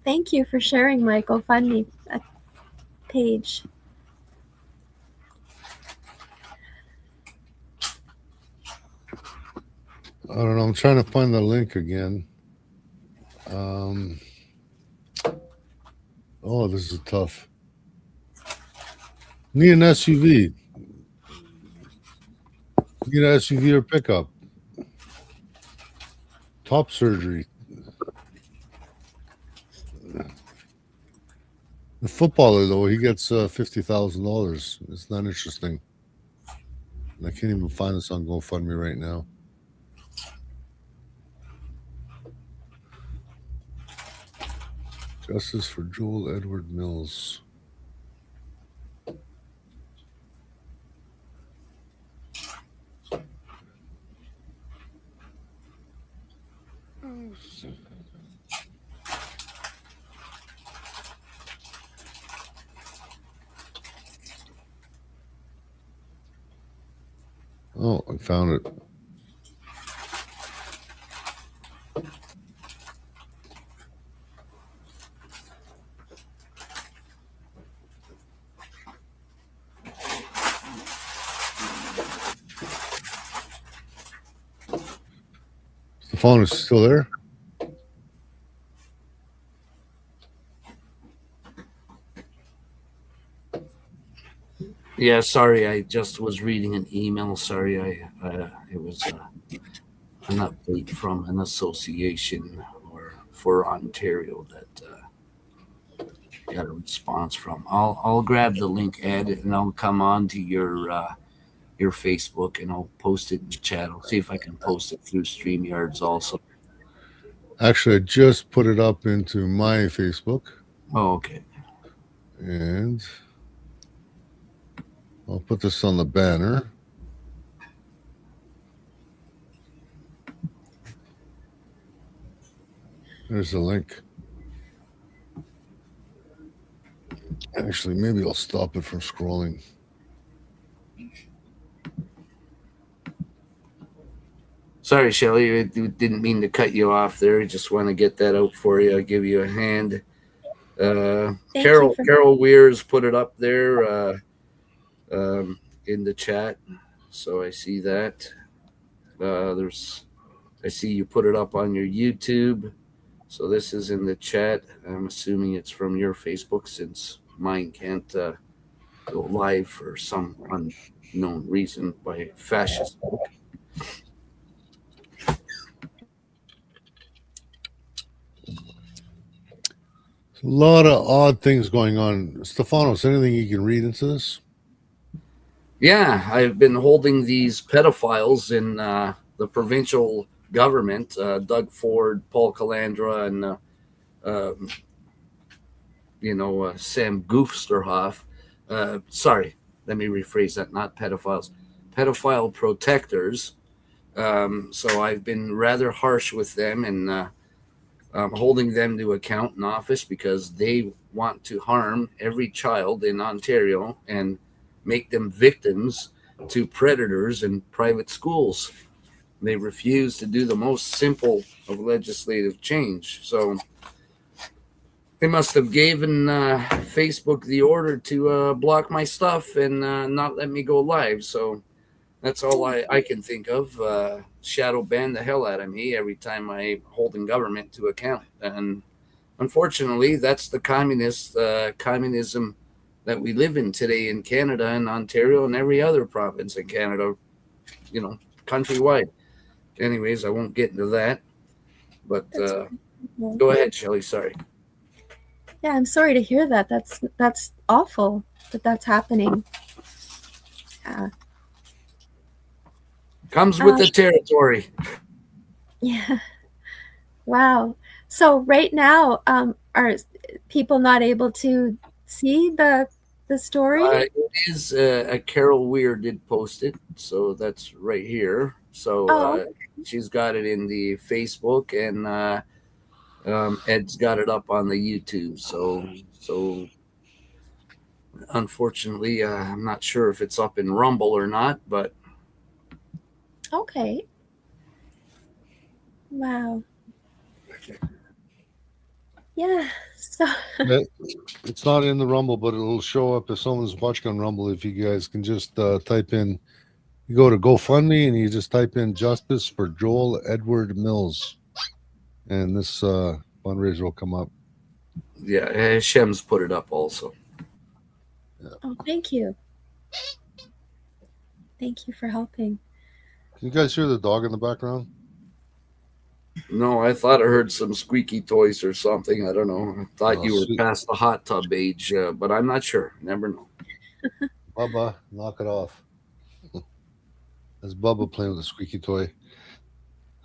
thank you for sharing my GoFundMe page. I don't know. I'm trying to find the link again. Oh, this is tough. Need an SUV. Need an SUV or pickup. Top surgery. The footballer, though, he gets $50,000. It's not interesting. I can't even find this on GoFundMe right now. Justice for Joel Edward Mills. Oh, I found it. Stefanos is still there? Yeah, sorry, I just was reading an email. Sorry, it was an update from an association or for Ontario that got a response from. I'll grab the link, Ed, and I'll come on to your Facebook, and I'll post it in the chat. I'll see if I can post it through StreamYards also. Actually, I just put it up into my Facebook. Oh, okay. And I'll put this on the banner. There's the link. Actually, maybe I'll stop it from scrolling. Sorry, Shelly, I didn't mean to cut you off there. I just want to get that out for you. I'll give you a hand. Thank Carol you for Carol Weir's put it up there in the chat, so I see that. I see you put it up on your YouTube, so this is in the chat. I'm assuming it's from your Facebook since mine can't go live for some unknown reason by fascist. A lot of odd things going on. Stefanos, anything you can read into this? Yeah, I've been holding these pedophiles in the provincial government, Doug Ford, Paul Calandra, and Sam Goofsterhoff. Sorry, let me rephrase that. Not pedophiles, pedophile protectors. So I've been rather harsh with them and holding them to account in office because they want to harm every child in Ontario and make them victims to predators in private schools. They refuse to do the most simple of legislative change. So they must have given Facebook the order to block my stuff and not let me go live. So that's all I can think of. Shadow ban the hell out of me every time I hold in government to account. And unfortunately, that's the communism that we live in today in Canada and Ontario and every other province in Canada, countrywide. Anyways, I won't get into that. But go ahead, Shelley. Sorry. Yeah, I'm sorry to hear that. That's awful that that's happening. Yeah. Comes with the territory. Yeah. Wow. So right now, are people not able to see the story? It is a Carol Weir did post it, so that's right here. So she's got it in the Facebook, and Ed's got it up on the YouTube. So unfortunately, I'm not sure if it's up in Rumble or not, but okay. Wow. Yeah. So it's not in the Rumble, but it'll show up if someone's watching on Rumble. If you guys can just type in, you go to GoFundMe and you just type in "Justice for Joel Edward Mills," and this fundraiser will come up. Yeah, Shem's put it up also. Yeah. Oh, thank you. Thank you for helping. Can you guys hear the dog in the background? No, I thought I heard some squeaky toys or something. I don't know. I thought you were past the hot tub age, but I'm not sure. Never know. Bubba, knock it off. That's Bubba playing with a squeaky toy.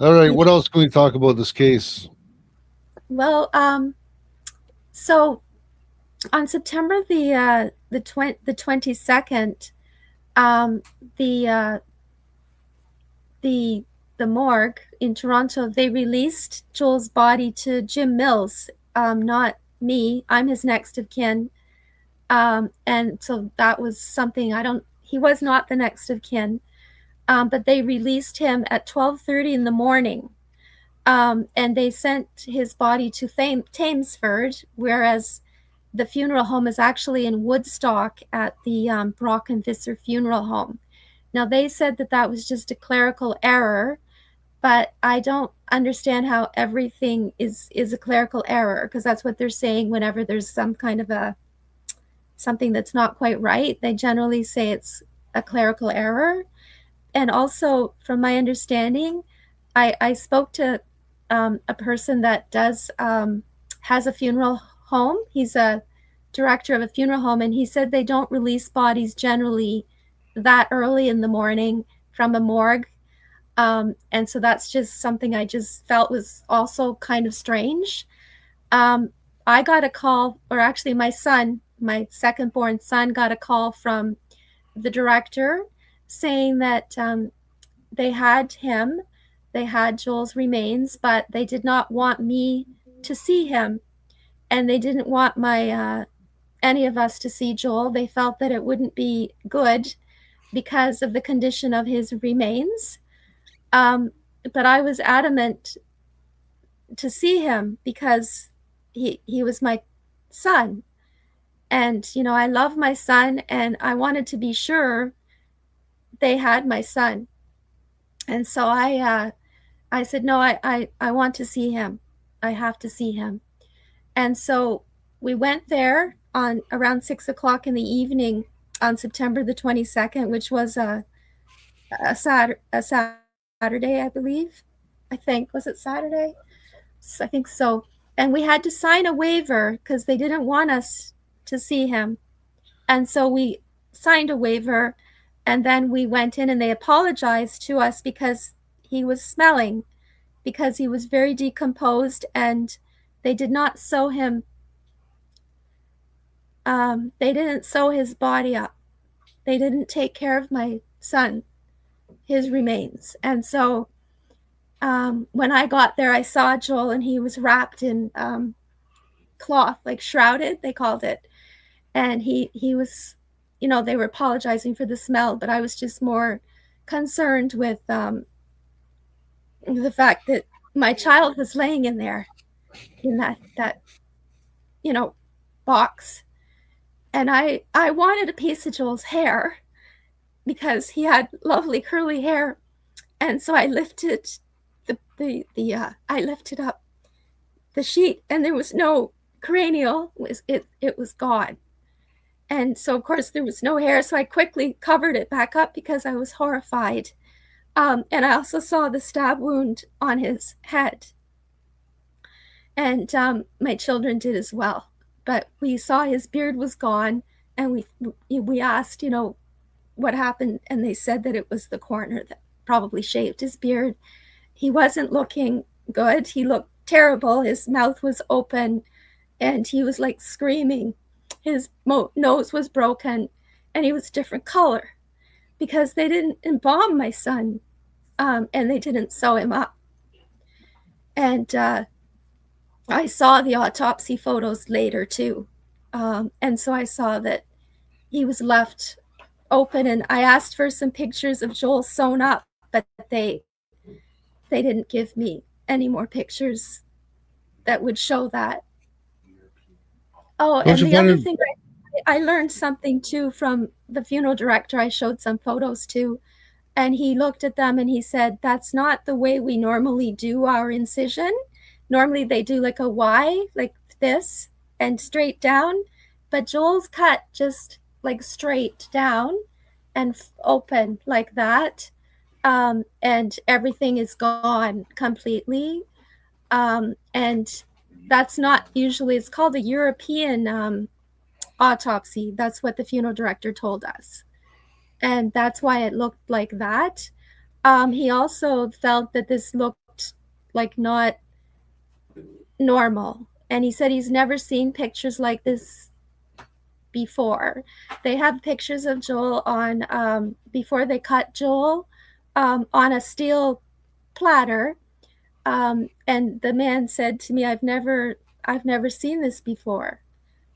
All right, what else can we talk about this case? Well, so on September the 22nd, the morgue in Toronto, they released Joel's body to Jim Mills, not me. I'm his next of kin. And so that was something he was not the next of kin. But they released him at 12:30 in the morning. And they sent his body to Thamesford, whereas the funeral home is actually in Woodstock at the Brock and Visser Funeral Home. Now, they said that was just a clerical error, but I don't understand how everything is a clerical error, because that's what they're saying whenever there's some kind of something that's not quite right. They generally say it's a clerical error. And also, from my understanding, I spoke to a person that has a funeral home. He's a director of a funeral home, and he said they don't release bodies generally that early in the morning from a morgue. And so that's just something I just felt was also kind of strange. I got a call, or actually my second born son got a call from the director saying that they had Joel's remains, but they did not want me to see him, and they didn't want any of us to see Joel. They felt that it wouldn't be good because of the condition of his remains. But I was adamant to see him because he was my son. And, I love my son, and I wanted to be sure they had my son. And so I said, no, I want to see him. I have to see him. And so we went there on around 6:00 in the evening on September the 22nd, which was a Saturday, I believe. I think. Was it Saturday? I think so. And we had to sign a waiver because they didn't want us to see him. And so we signed a waiver, and then we went in and they apologized to us because he was smelling, because he was very decomposed, and they did not sew him. They didn't sew his body up. They didn't take care of my son, his remains. And so when I got there, I saw Joel, and he was wrapped in cloth, like shrouded, they called it. And he was, they were apologizing for the smell, but I was just more concerned with the fact that my child was laying in there in that box. And I wanted a piece of Joel's hair because he had lovely curly hair. And so I lifted I lifted up the sheet, and there was no cranial. It was gone. And so, of course, there was no hair. So I quickly covered it back up because I was horrified. And I also saw the stab wound on his head. And my children did as well. But we saw his beard was gone, and we asked, what happened, and they said that it was the coroner that probably shaved his beard. He wasn't looking good. He looked terrible. His mouth was open, and he was like screaming. His nose was broken, and he was a different color because they didn't embalm my son, and they didn't sew him up. And I saw the autopsy photos later too. And so I saw that he was left open, and I asked for some pictures of Joel sewn up, but they didn't give me any more pictures that would show that. Oh, and the other thing, I learned something too from the funeral director. I showed some photos too, and he looked at them and he said, that's not the way we normally do our incision. Normally they do like a Y, like this, and straight down, but Joel's cut just like straight down and open like that. And everything is gone completely. And that's not usually, it's called a European autopsy. That's what the funeral director told us. And that's why it looked like that. He also felt that this looked like not normal. And he said he's never seen pictures like this before. They have pictures of Joel on, before they cut Joel, on a steel platter. And the man said to me, I've never seen this before,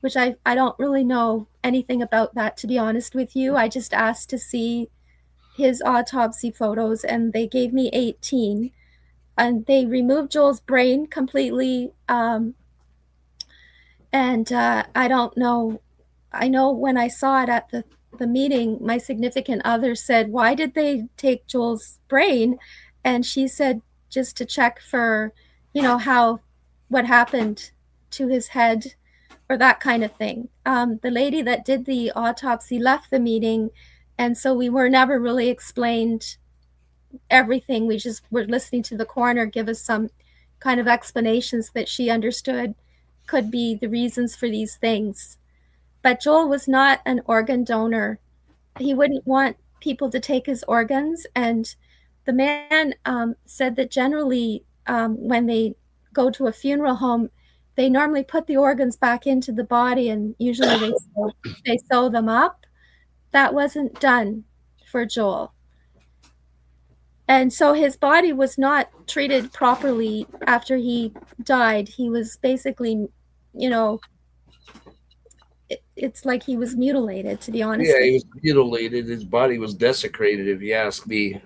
which I don't really know anything about that, to be honest with you. I just asked to see his autopsy photos, and they gave me 18. And they removed Joel's brain completely. And I don't know. I know when I saw it at the meeting, my significant other said, why did they take Joel's brain? And she said, just to check for, what happened to his head or that kind of thing. The lady that did the autopsy left the meeting, and so we were never really explained everything. We just were listening to the coroner give us some kind of explanations that she understood could be the reasons for these things. But Joel was not an organ donor. He wouldn't want people to take his organs. And the man said that generally when they go to a funeral home, they normally put the organs back into the body, and usually they sew them up. That wasn't done for Joel. And so his body was not treated properly after he died. He was basically, you know, it's like he was mutilated, to be honest Yeah, with he you. was mutilated. His body was desecrated, if you ask me.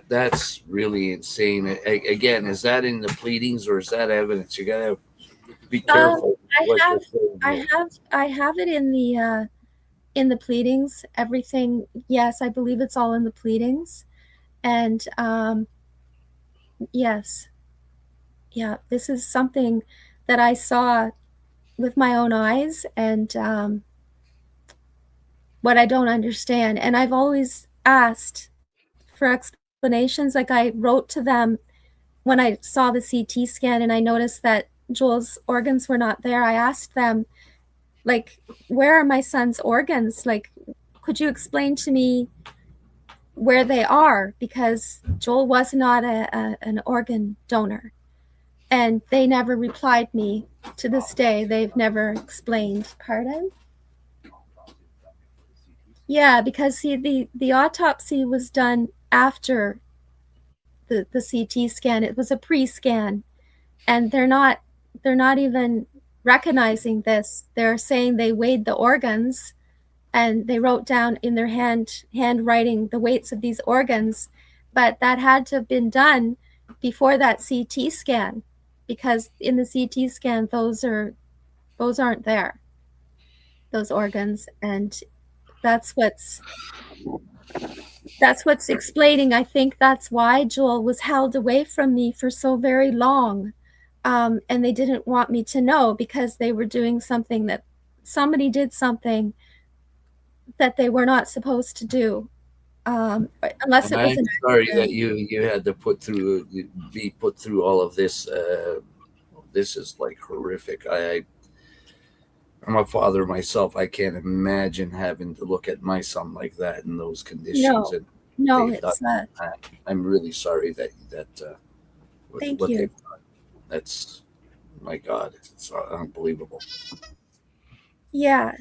That's really insane. Again, is that in the pleadings or is that evidence? You gotta be Um, careful I what have, you're saying here. I have it in the pleadings. Everything, yes, I believe it's all in the pleadings. And yes, yeah, this is something that I saw with my own eyes, and what I don't understand. And I've always asked for explanations. Like I wrote to them when I saw the CT scan and I noticed that Joel's organs were not there. I asked them, like, where are my son's organs? Like, could you explain to me where they are? Because Joel was not an organ donor. And they never replied me to this day. They've never explained. Pardon? Yeah, because see, the autopsy was done after the CT scan. It was a pre-scan, and they're not even recognizing this. They're saying they weighed the organs and they wrote down in their handwriting the weights of these organs, but that had to have been done before that CT scan, because in the CT scan those aren't there, those organs. And that's what's explaining. I think that's why Joel was held away from me for so very long. And they didn't want me to know because they were doing something that somebody did something that they were not supposed to do. Unless And it was I'm an sorry that accident. you had to be put through all of this. This is like horrific. I'm a father myself. I can't imagine having to look at my son like that in those conditions. No, And no, they've done. it's I'm really sorry that thank what you. they've done. That's my God. It's unbelievable. Yeah,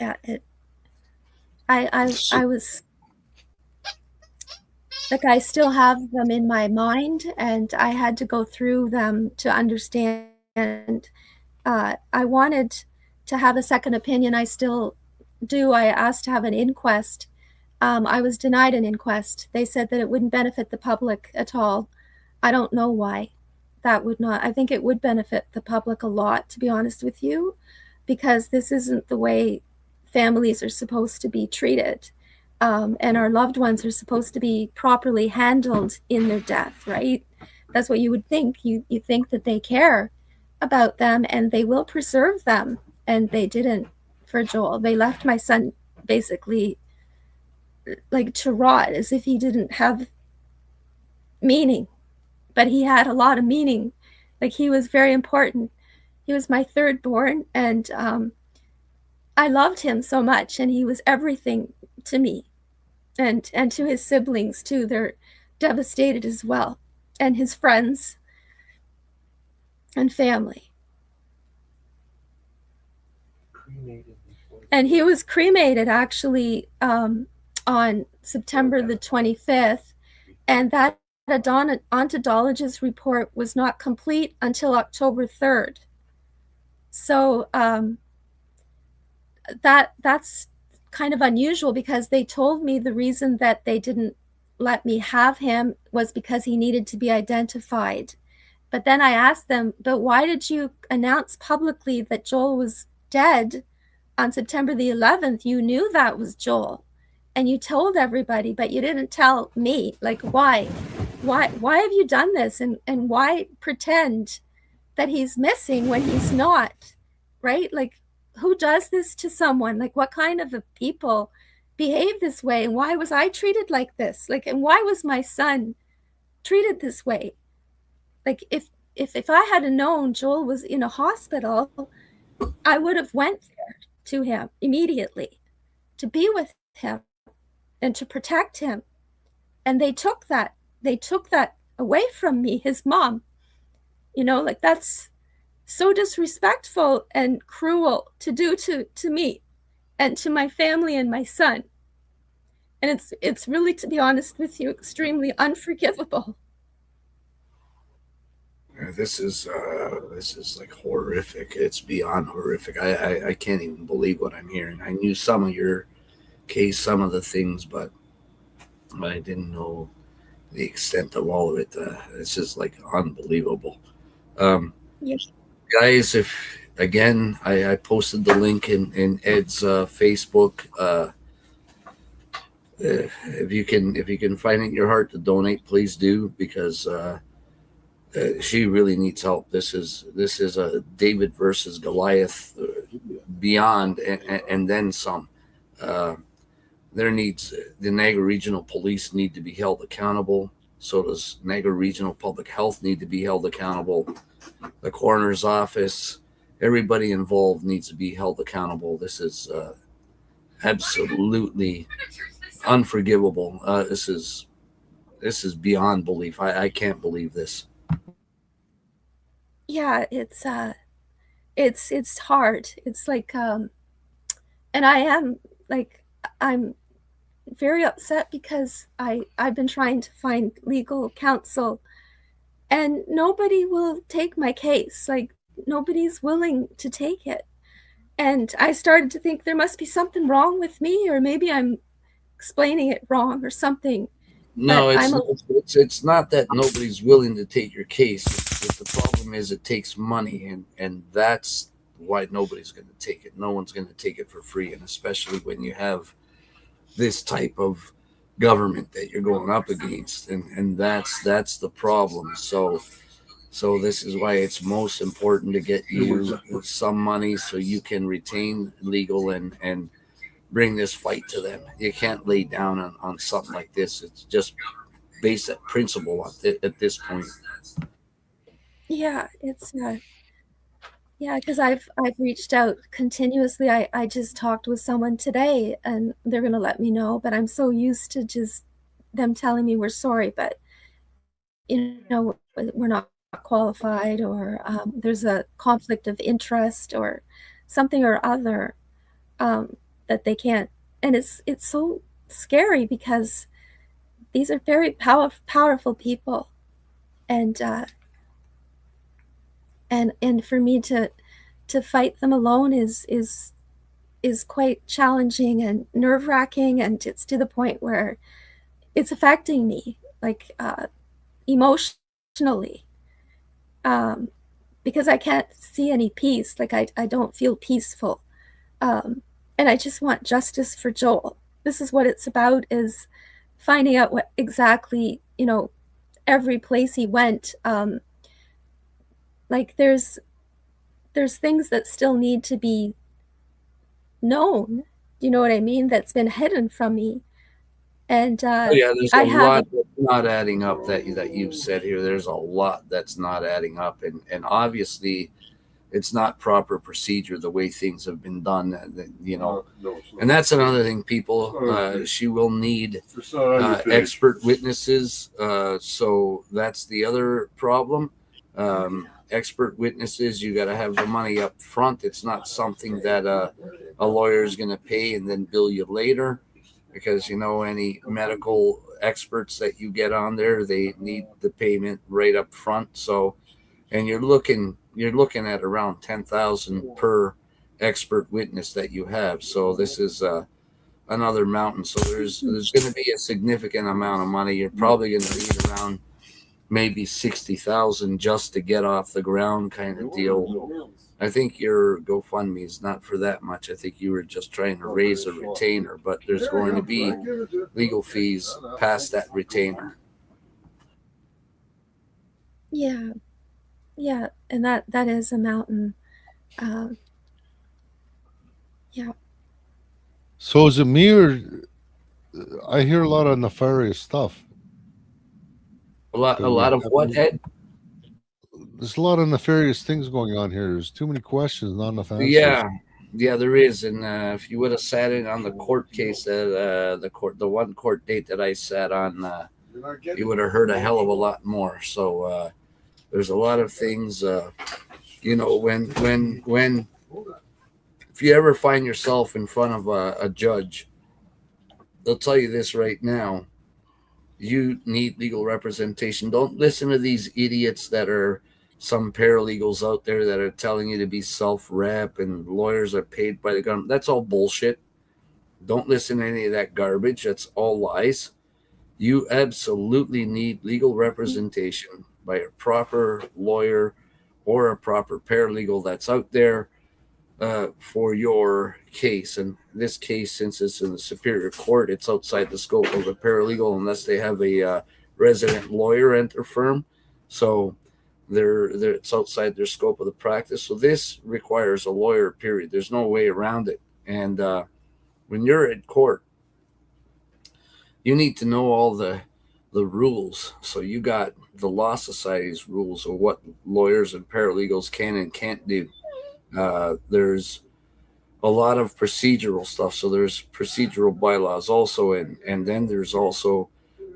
yeah. So, I was like, I still have them in my mind, and I had to go through them to understand. I wanted to have a second opinion. I still do. I asked to have an inquest. I was denied an inquest. They said that it wouldn't benefit the public at all. I don't know why. That would not, I think it would benefit the public a lot, to be honest with you, because this isn't the way families are supposed to be treated. And our loved ones are supposed to be properly handled in their death, right? That's what you would think. You think that they care about them and they will preserve them. And they didn't for Joel. They left my son basically like to rot, as if he didn't have meaning. But he had a lot of meaning. Like, he was very important. He was my third born, and I loved him so much, and he was everything to me, and to his siblings too. They're devastated as well, and his friends and family. And he was cremated actually on September the 25th, and that odontologist report was not complete until October 3rd. So that's kind of unusual, because they told me the reason that they didn't let me have him was because he needed to be identified. But then I asked them, but why did you announce publicly that Joel was dead on September the 11th? You knew that was Joel and you told everybody, but you didn't tell me. Like, why have you done this? And why pretend that he's missing when he's not, right? Like, who does this to someone? Like, what kind of a people behave this way? And why was I treated like this? Like, and why was my son treated this way? Like, if I had known Joel was in a hospital, I would have went there to him immediately to be with him and to protect him. And they took that away from me, his mom. Like, that's so disrespectful and cruel to do to me and to my family and my son. And it's really, to be honest with you, extremely unforgivable. This is like horrific. It's beyond horrific. I can't even believe what I'm hearing. I knew some of your case, some of the things, but I didn't know the extent of all of it. It's just like unbelievable. Um, Yes. Guys, if again, I posted the link in Ed's Facebook. If you can find it in your heart to donate, please do, because she really needs help. This is a David versus Goliath, beyond and then some. Uh, the Niagara Regional Police need to be held accountable. So does Niagara Regional Public Health need to be held accountable. The coroner's office, everybody involved needs to be held accountable. This is absolutely unforgivable. This is beyond belief. I can't believe this. Yeah, it's hard. It's like and I'm very upset because I've been trying to find legal counsel and nobody will take my case. Like, nobody's willing to take it. And I started to think there must be something wrong with me, or maybe I'm explaining it wrong or something. No, But it's not that nobody's willing to take your case. The problem is it takes money, and that's why nobody's going to take it. No one's going to take it for free, and especially when you have this type of government that you're going up against, and that's the problem. So this is why it's most important to get you some money so you can retain legal and bring this fight to them. You can't lay down on something like this. It's just basic principle at this point. yeah, it's yeah, because I've reached out continuously. I just talked with someone today, and they're gonna let me know. But I'm so used to just them telling me we're sorry, but we're not qualified, or there's a conflict of interest, or something or other, that they can't. And it's so scary because these are very powerful people, and and for me to fight them alone is quite challenging and nerve-wracking, and it's to the point where it's affecting me, like, emotionally, because I can't see any peace. Like, I don't feel peaceful, and I just want justice for Joel. This is what it's about, is finding out what exactly, every place he went. Like, there's things that still need to be known. Do you know what I mean? That's been hidden from me. And Oh yeah, there's I a have, lot that's not adding up that you've said here. There's a lot that's not adding up, and obviously it's not proper procedure the way things have been done. And that's another thing, people. She will need expert witnesses. So that's the other problem. Expert witnesses, you got to have the money up front. It's not something that a lawyer is going to pay and then bill you later, because any medical experts that you get on there, they need the payment right up front. So, and you're looking at around 10,000 per expert witness that you have. So this is another mountain. So there's going to be a significant amount of money. You're probably going to need around maybe 60,000 just to get off the ground, kind of deal. I think your GoFundMe is not for that much. I think you were just trying to raise a retainer, but there's going to be legal fees past that retainer. yeah, and that is a mountain. Um, yeah. So is it me, or I hear a lot of nefarious stuff? A lot of what, Ed? There's a lot of nefarious things going on here. There's too many questions, not enough answers. Yeah, there is. And if you would have sat in on the court case, the one court date that I sat on, you would have heard a hell of a lot more. So there's a lot of things. When if you ever find yourself in front of a judge they'll tell you this right now. You need legal representation. Don't listen to these idiots that are some paralegals out there that are telling you to be self-rep and lawyers are paid by the government. That's all bullshit. Don't listen to any of that garbage. That's all lies. You absolutely need legal representation by a proper lawyer or a proper paralegal that's out there for your case. And this case, since it's in the Superior Court, it's outside the scope of a paralegal unless they have a resident lawyer at their firm. So it's outside their scope of the practice. So this requires a lawyer, period. There's no way around it. And when you're at court, you need to know all the rules. So you got the Law Society's rules of what lawyers and paralegals can and can't do. There's a lot of procedural stuff. So there's procedural bylaws also, and then there's also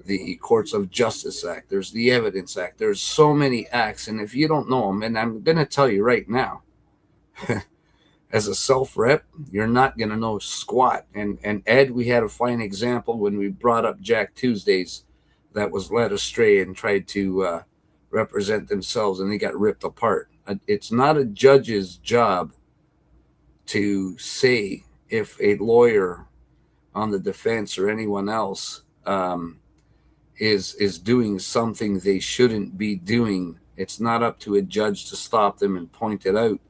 the Courts of Justice Act. There's the Evidence Act. There's so many acts, and if you don't know them, and I'm going to tell you right now, as a self-rep, you're not going to know squat. And Ed, we had a fine example when we brought up Jack Tuesdays that was led astray and tried to represent themselves, and they got ripped apart. It's not a judge's job to say if a lawyer on the defense or anyone else is doing something they shouldn't be doing. It's not up to a judge to stop them and point it out.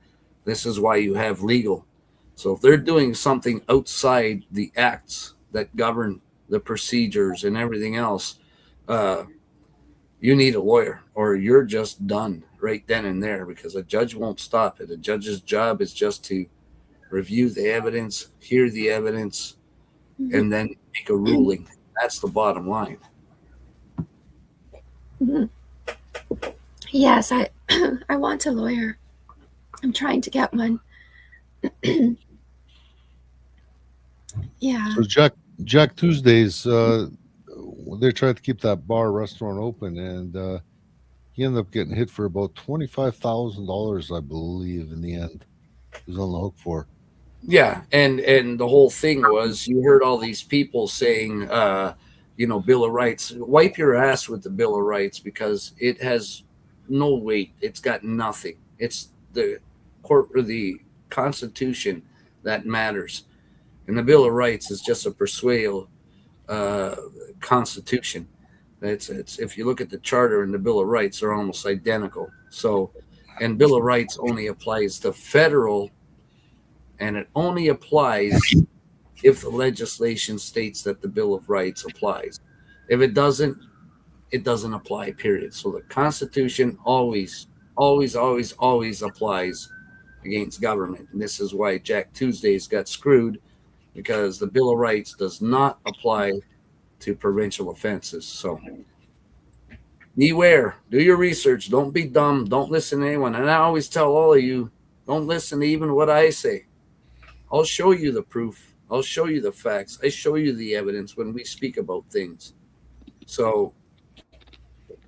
This is why you have legal. So if they're doing something outside the acts that govern the procedures and everything else, you need a lawyer or you're just done right then and there, because a judge won't stop it. A judge's job is just to review the evidence, hear the evidence, and then make a ruling. That's the bottom line. Yes, I I want a lawyer. I'm trying to get one. Yeah. So Jack Tuesdays, they tried to keep that bar restaurant open, and he ended up getting hit for about $25,000, I believe. In the end, he was on the hook for. Yeah, and the whole thing was, you heard all these people saying, Bill of Rights. Wipe your ass with the Bill of Rights, because it has no weight. It's got nothing. It's the court or the Constitution that matters, and the Bill of Rights is just a persuasive Constitution. It's if you look at the Charter and the Bill of Rights, they're almost identical. So, and Bill of Rights only applies to federal. And it only applies if the legislation states that the Bill of Rights applies. If it doesn't apply, period. So the Constitution always applies against government. And this is why Jack Tuesdays got screwed, because the Bill of Rights does not apply to provincial offenses. So beware. Do your research. Don't be dumb. Don't listen to anyone. And I always tell all of you, don't listen to even what I say. I'll show you the proof. I'll show you the facts. I show you the evidence when we speak about things. So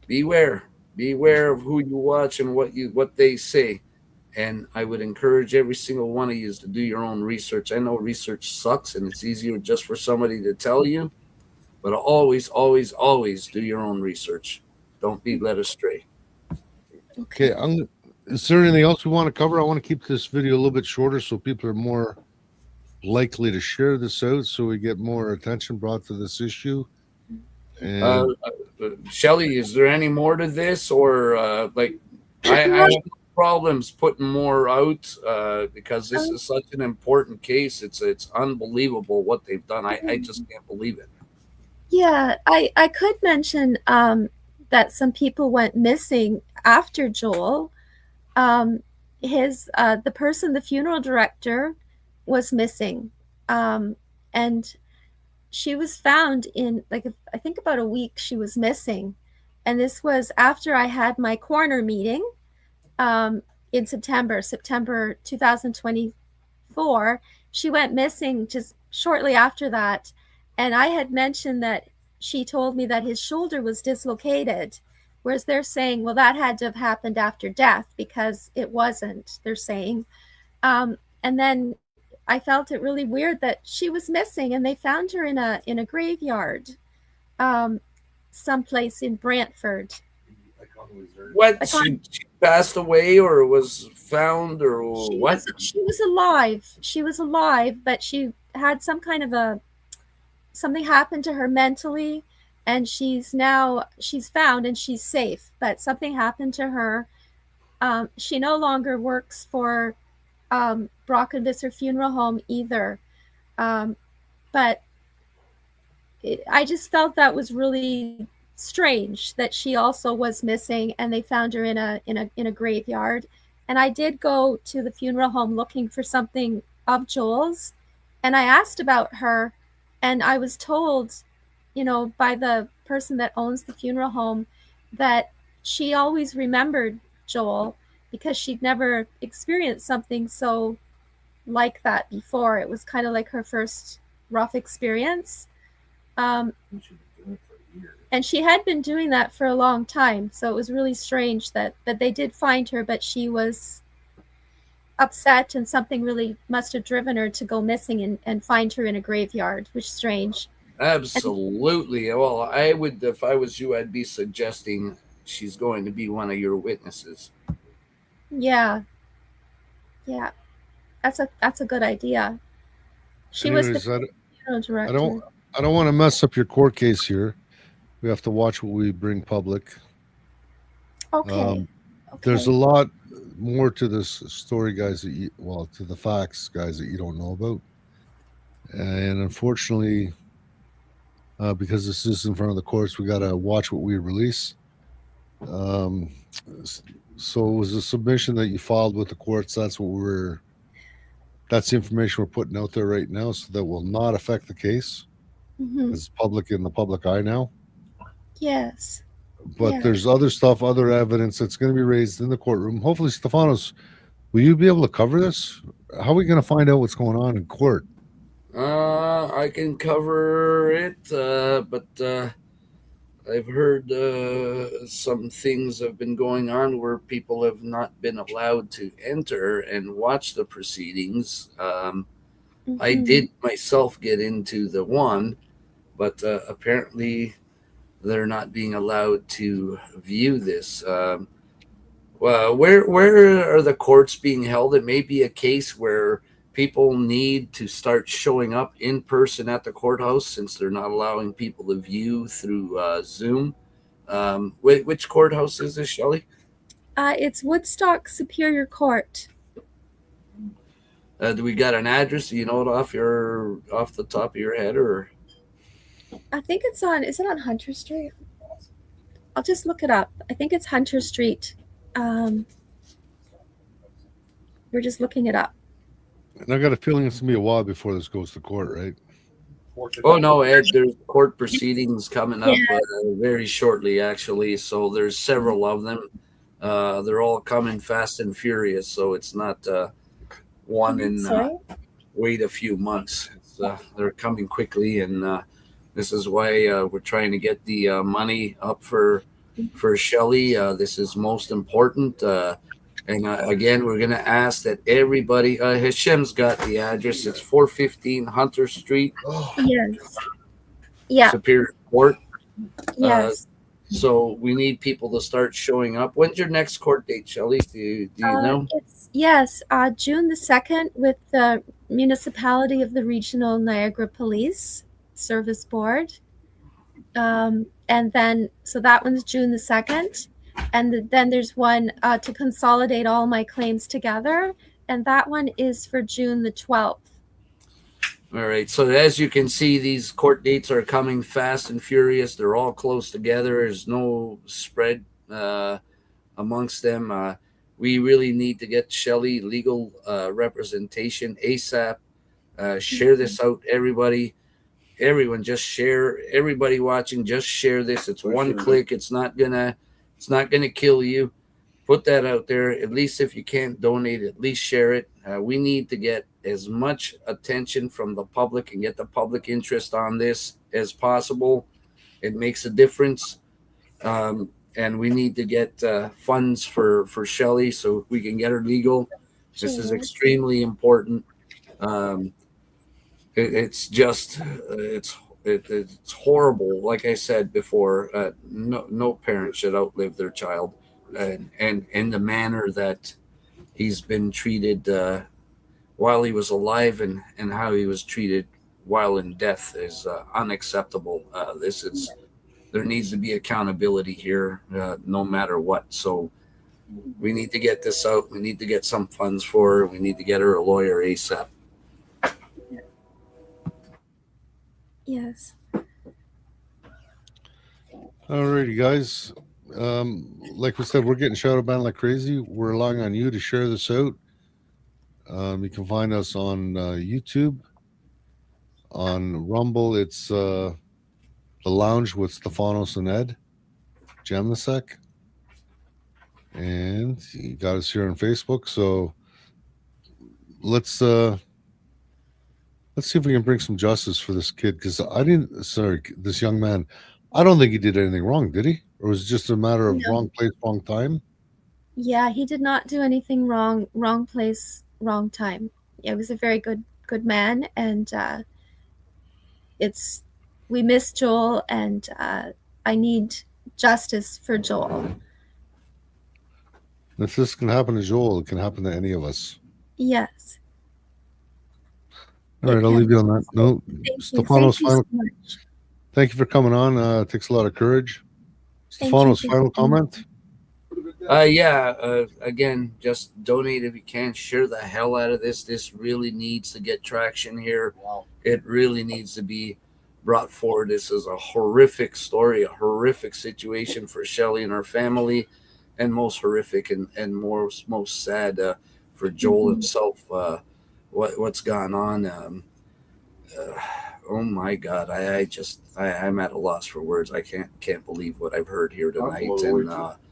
beware. Beware of who you watch and what they say. And I would encourage every single one of you to do your own research. I know research sucks and it's easier just for somebody to tell you, but always do your own research. Don't be led astray. Okay, is there anything else we want to cover? I want to keep this video a little bit shorter so people are more likely to share this out, so we get more attention brought to this issue. And Shelly, is there any more to this, or I have problems putting more out because this is such an important case. It's unbelievable what they've done. I just can't believe it. Yeah, I could mention that some people went missing after Joel. The funeral director was missing, and she was found in I think about a week. She was missing, and this was after I had my coroner meeting in September 2024. She went missing just shortly after that, and I had mentioned that she told me that his shoulder was dislocated, whereas they're saying, well, that had to have happened after death, because it wasn't, they're saying. And then I felt it really weird that she was missing, and they found her in a graveyard, someplace in Brantford. What? Like on, She passed away or was found or what? she was alive. She was alive, but she had some kind of a something happened to her mentally, and she's found and she's safe. But something happened to her. She no longer works for Brockenvisser Funeral Home either. But I just felt that was really strange that she also was missing, and they found her in a graveyard. And I did go to the funeral home looking for something of Joel's, and I asked about her, and I was told, by the person that owns the funeral home, that she always remembered Joel because she'd never experienced something so like that before. It was kind of like her first rough experience. And she had been doing that for a long time, so it was really strange that they did find her, but she was upset, and something really must have driven her to go missing and find her in a graveyard, which is strange. Absolutely. Well, I would, if I was you, I'd be suggesting she's going to be one of your witnesses. Yeah, that's a good idea. She was the funeral director. I don't want to mess up your court case here. We have to watch what we bring public. Okay. There's a lot more to this story, guys, to the facts, guys, that you don't know about. And unfortunately, because this is in front of the courts, we got to watch what we release. So it was a submission that you filed with the courts. That's the information we're putting out there right now, so that will not affect the case. Mm-hmm. It's public in the public eye now. Yes. But there's other stuff, other evidence that's going to be raised in the courtroom. Hopefully, Stefanos, will you be able to cover this? How are we going to find out what's going on in court? I can cover it, but I've heard some things have been going on where people have not been allowed to enter and watch the proceedings. I did myself get into the one, but apparently they're not being allowed to view this. Well, where are the courts being held? It may be a case where people need to start showing up in person at the courthouse, since they're not allowing people to view through Zoom. Which courthouse is this, Shelley? It's Woodstock Superior Court. Do we got an address? Do you know it off the top of your head, or? I think is it on Hunter Street? I'll just look it up. I think it's Hunter Street. We're just looking it up. And I got a feeling it's going to be a while before this goes to court, right? Oh, no, Ed, there's court proceedings coming up very shortly, actually. So there's several of them. They're all coming fast and furious. So it's not one and wait a few months. They're coming quickly, and this is why we're trying to get the money up for Shelley. This is most important. And again, we're going to ask that everybody, Hashem's got the address. It's 415 Hunter Street. Yes. Yeah. Superior Court. Yes. So we need people to start showing up. When's your next court date, Shelley? Do you know? Yes, June the 2nd with the Municipality of the Regional Niagara Police Service Board. And then, so that one's June the 2nd. And then there's one to consolidate all my claims together. And that one is for June the 12th. All right. So as you can see, these court dates are coming fast and furious. They're all close together. There's no spread amongst them. We really need to get Shelley legal representation ASAP. Share this out, everybody. Everyone, just share. Everybody watching, just share this. It's one click. It's not gonna kill you. Put that out there. At least if you can't donate, at least share it. We need to get as much attention from the public and get the public interest on this as possible. It makes a difference. And we need to get funds for Shelley so we can get her legal. This is extremely important. Um, it's just it's horrible. Like I said before, no parent should outlive their child, and in the manner that he's been treated while he was alive, and how he was treated while in death is unacceptable. This is There needs to be accountability here, no matter what. So we need to get this out. We need to get some funds for her. We need to get her a lawyer ASAP. Yes. Alrighty, guys. Like we said, we're getting shadow banned like crazy. We're relying on you to share this out. You can find us on YouTube. On Rumble, it's The Lounge with Stefanos and Ed. Jamnisek. And you got us here on Facebook. So let's see if we can bring some justice for this kid, because this young man, I don't think he did anything wrong, did he? Or was it just a matter of No. wrong place, wrong time? Yeah, he did not do anything wrong. Wrong place, wrong time. He was a very good man, and we miss Joel, and I need justice for Joel. If this can happen to Joel, it can happen to any of us. Yes. All right, I'll leave you on that note. Stefanos, Thank you so much. thank you for coming on. It takes a lot of courage. Thank you Stefanos, for final coming. comment? Again, just donate if you can. Share the hell out of this. This really needs to get traction here. Wow. It really needs to be brought forward. This is a horrific story, a horrific situation for Shelly and her family, and most horrific and most sad for Joel himself. What's gone on? Oh my God! I'm at a loss for words. I can't believe what I've heard here tonight, and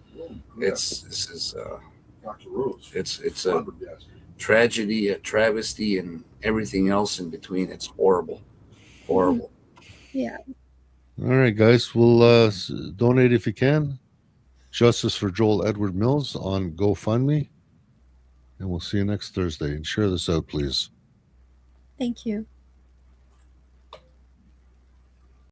it's a tragedy, a travesty, and everything else in between. It's horrible. Yeah. All right, guys. We'll donate if you can. Justice for Joel Edward Mills on GoFundMe. And we'll see you next Thursday. And share this out, please. Thank you.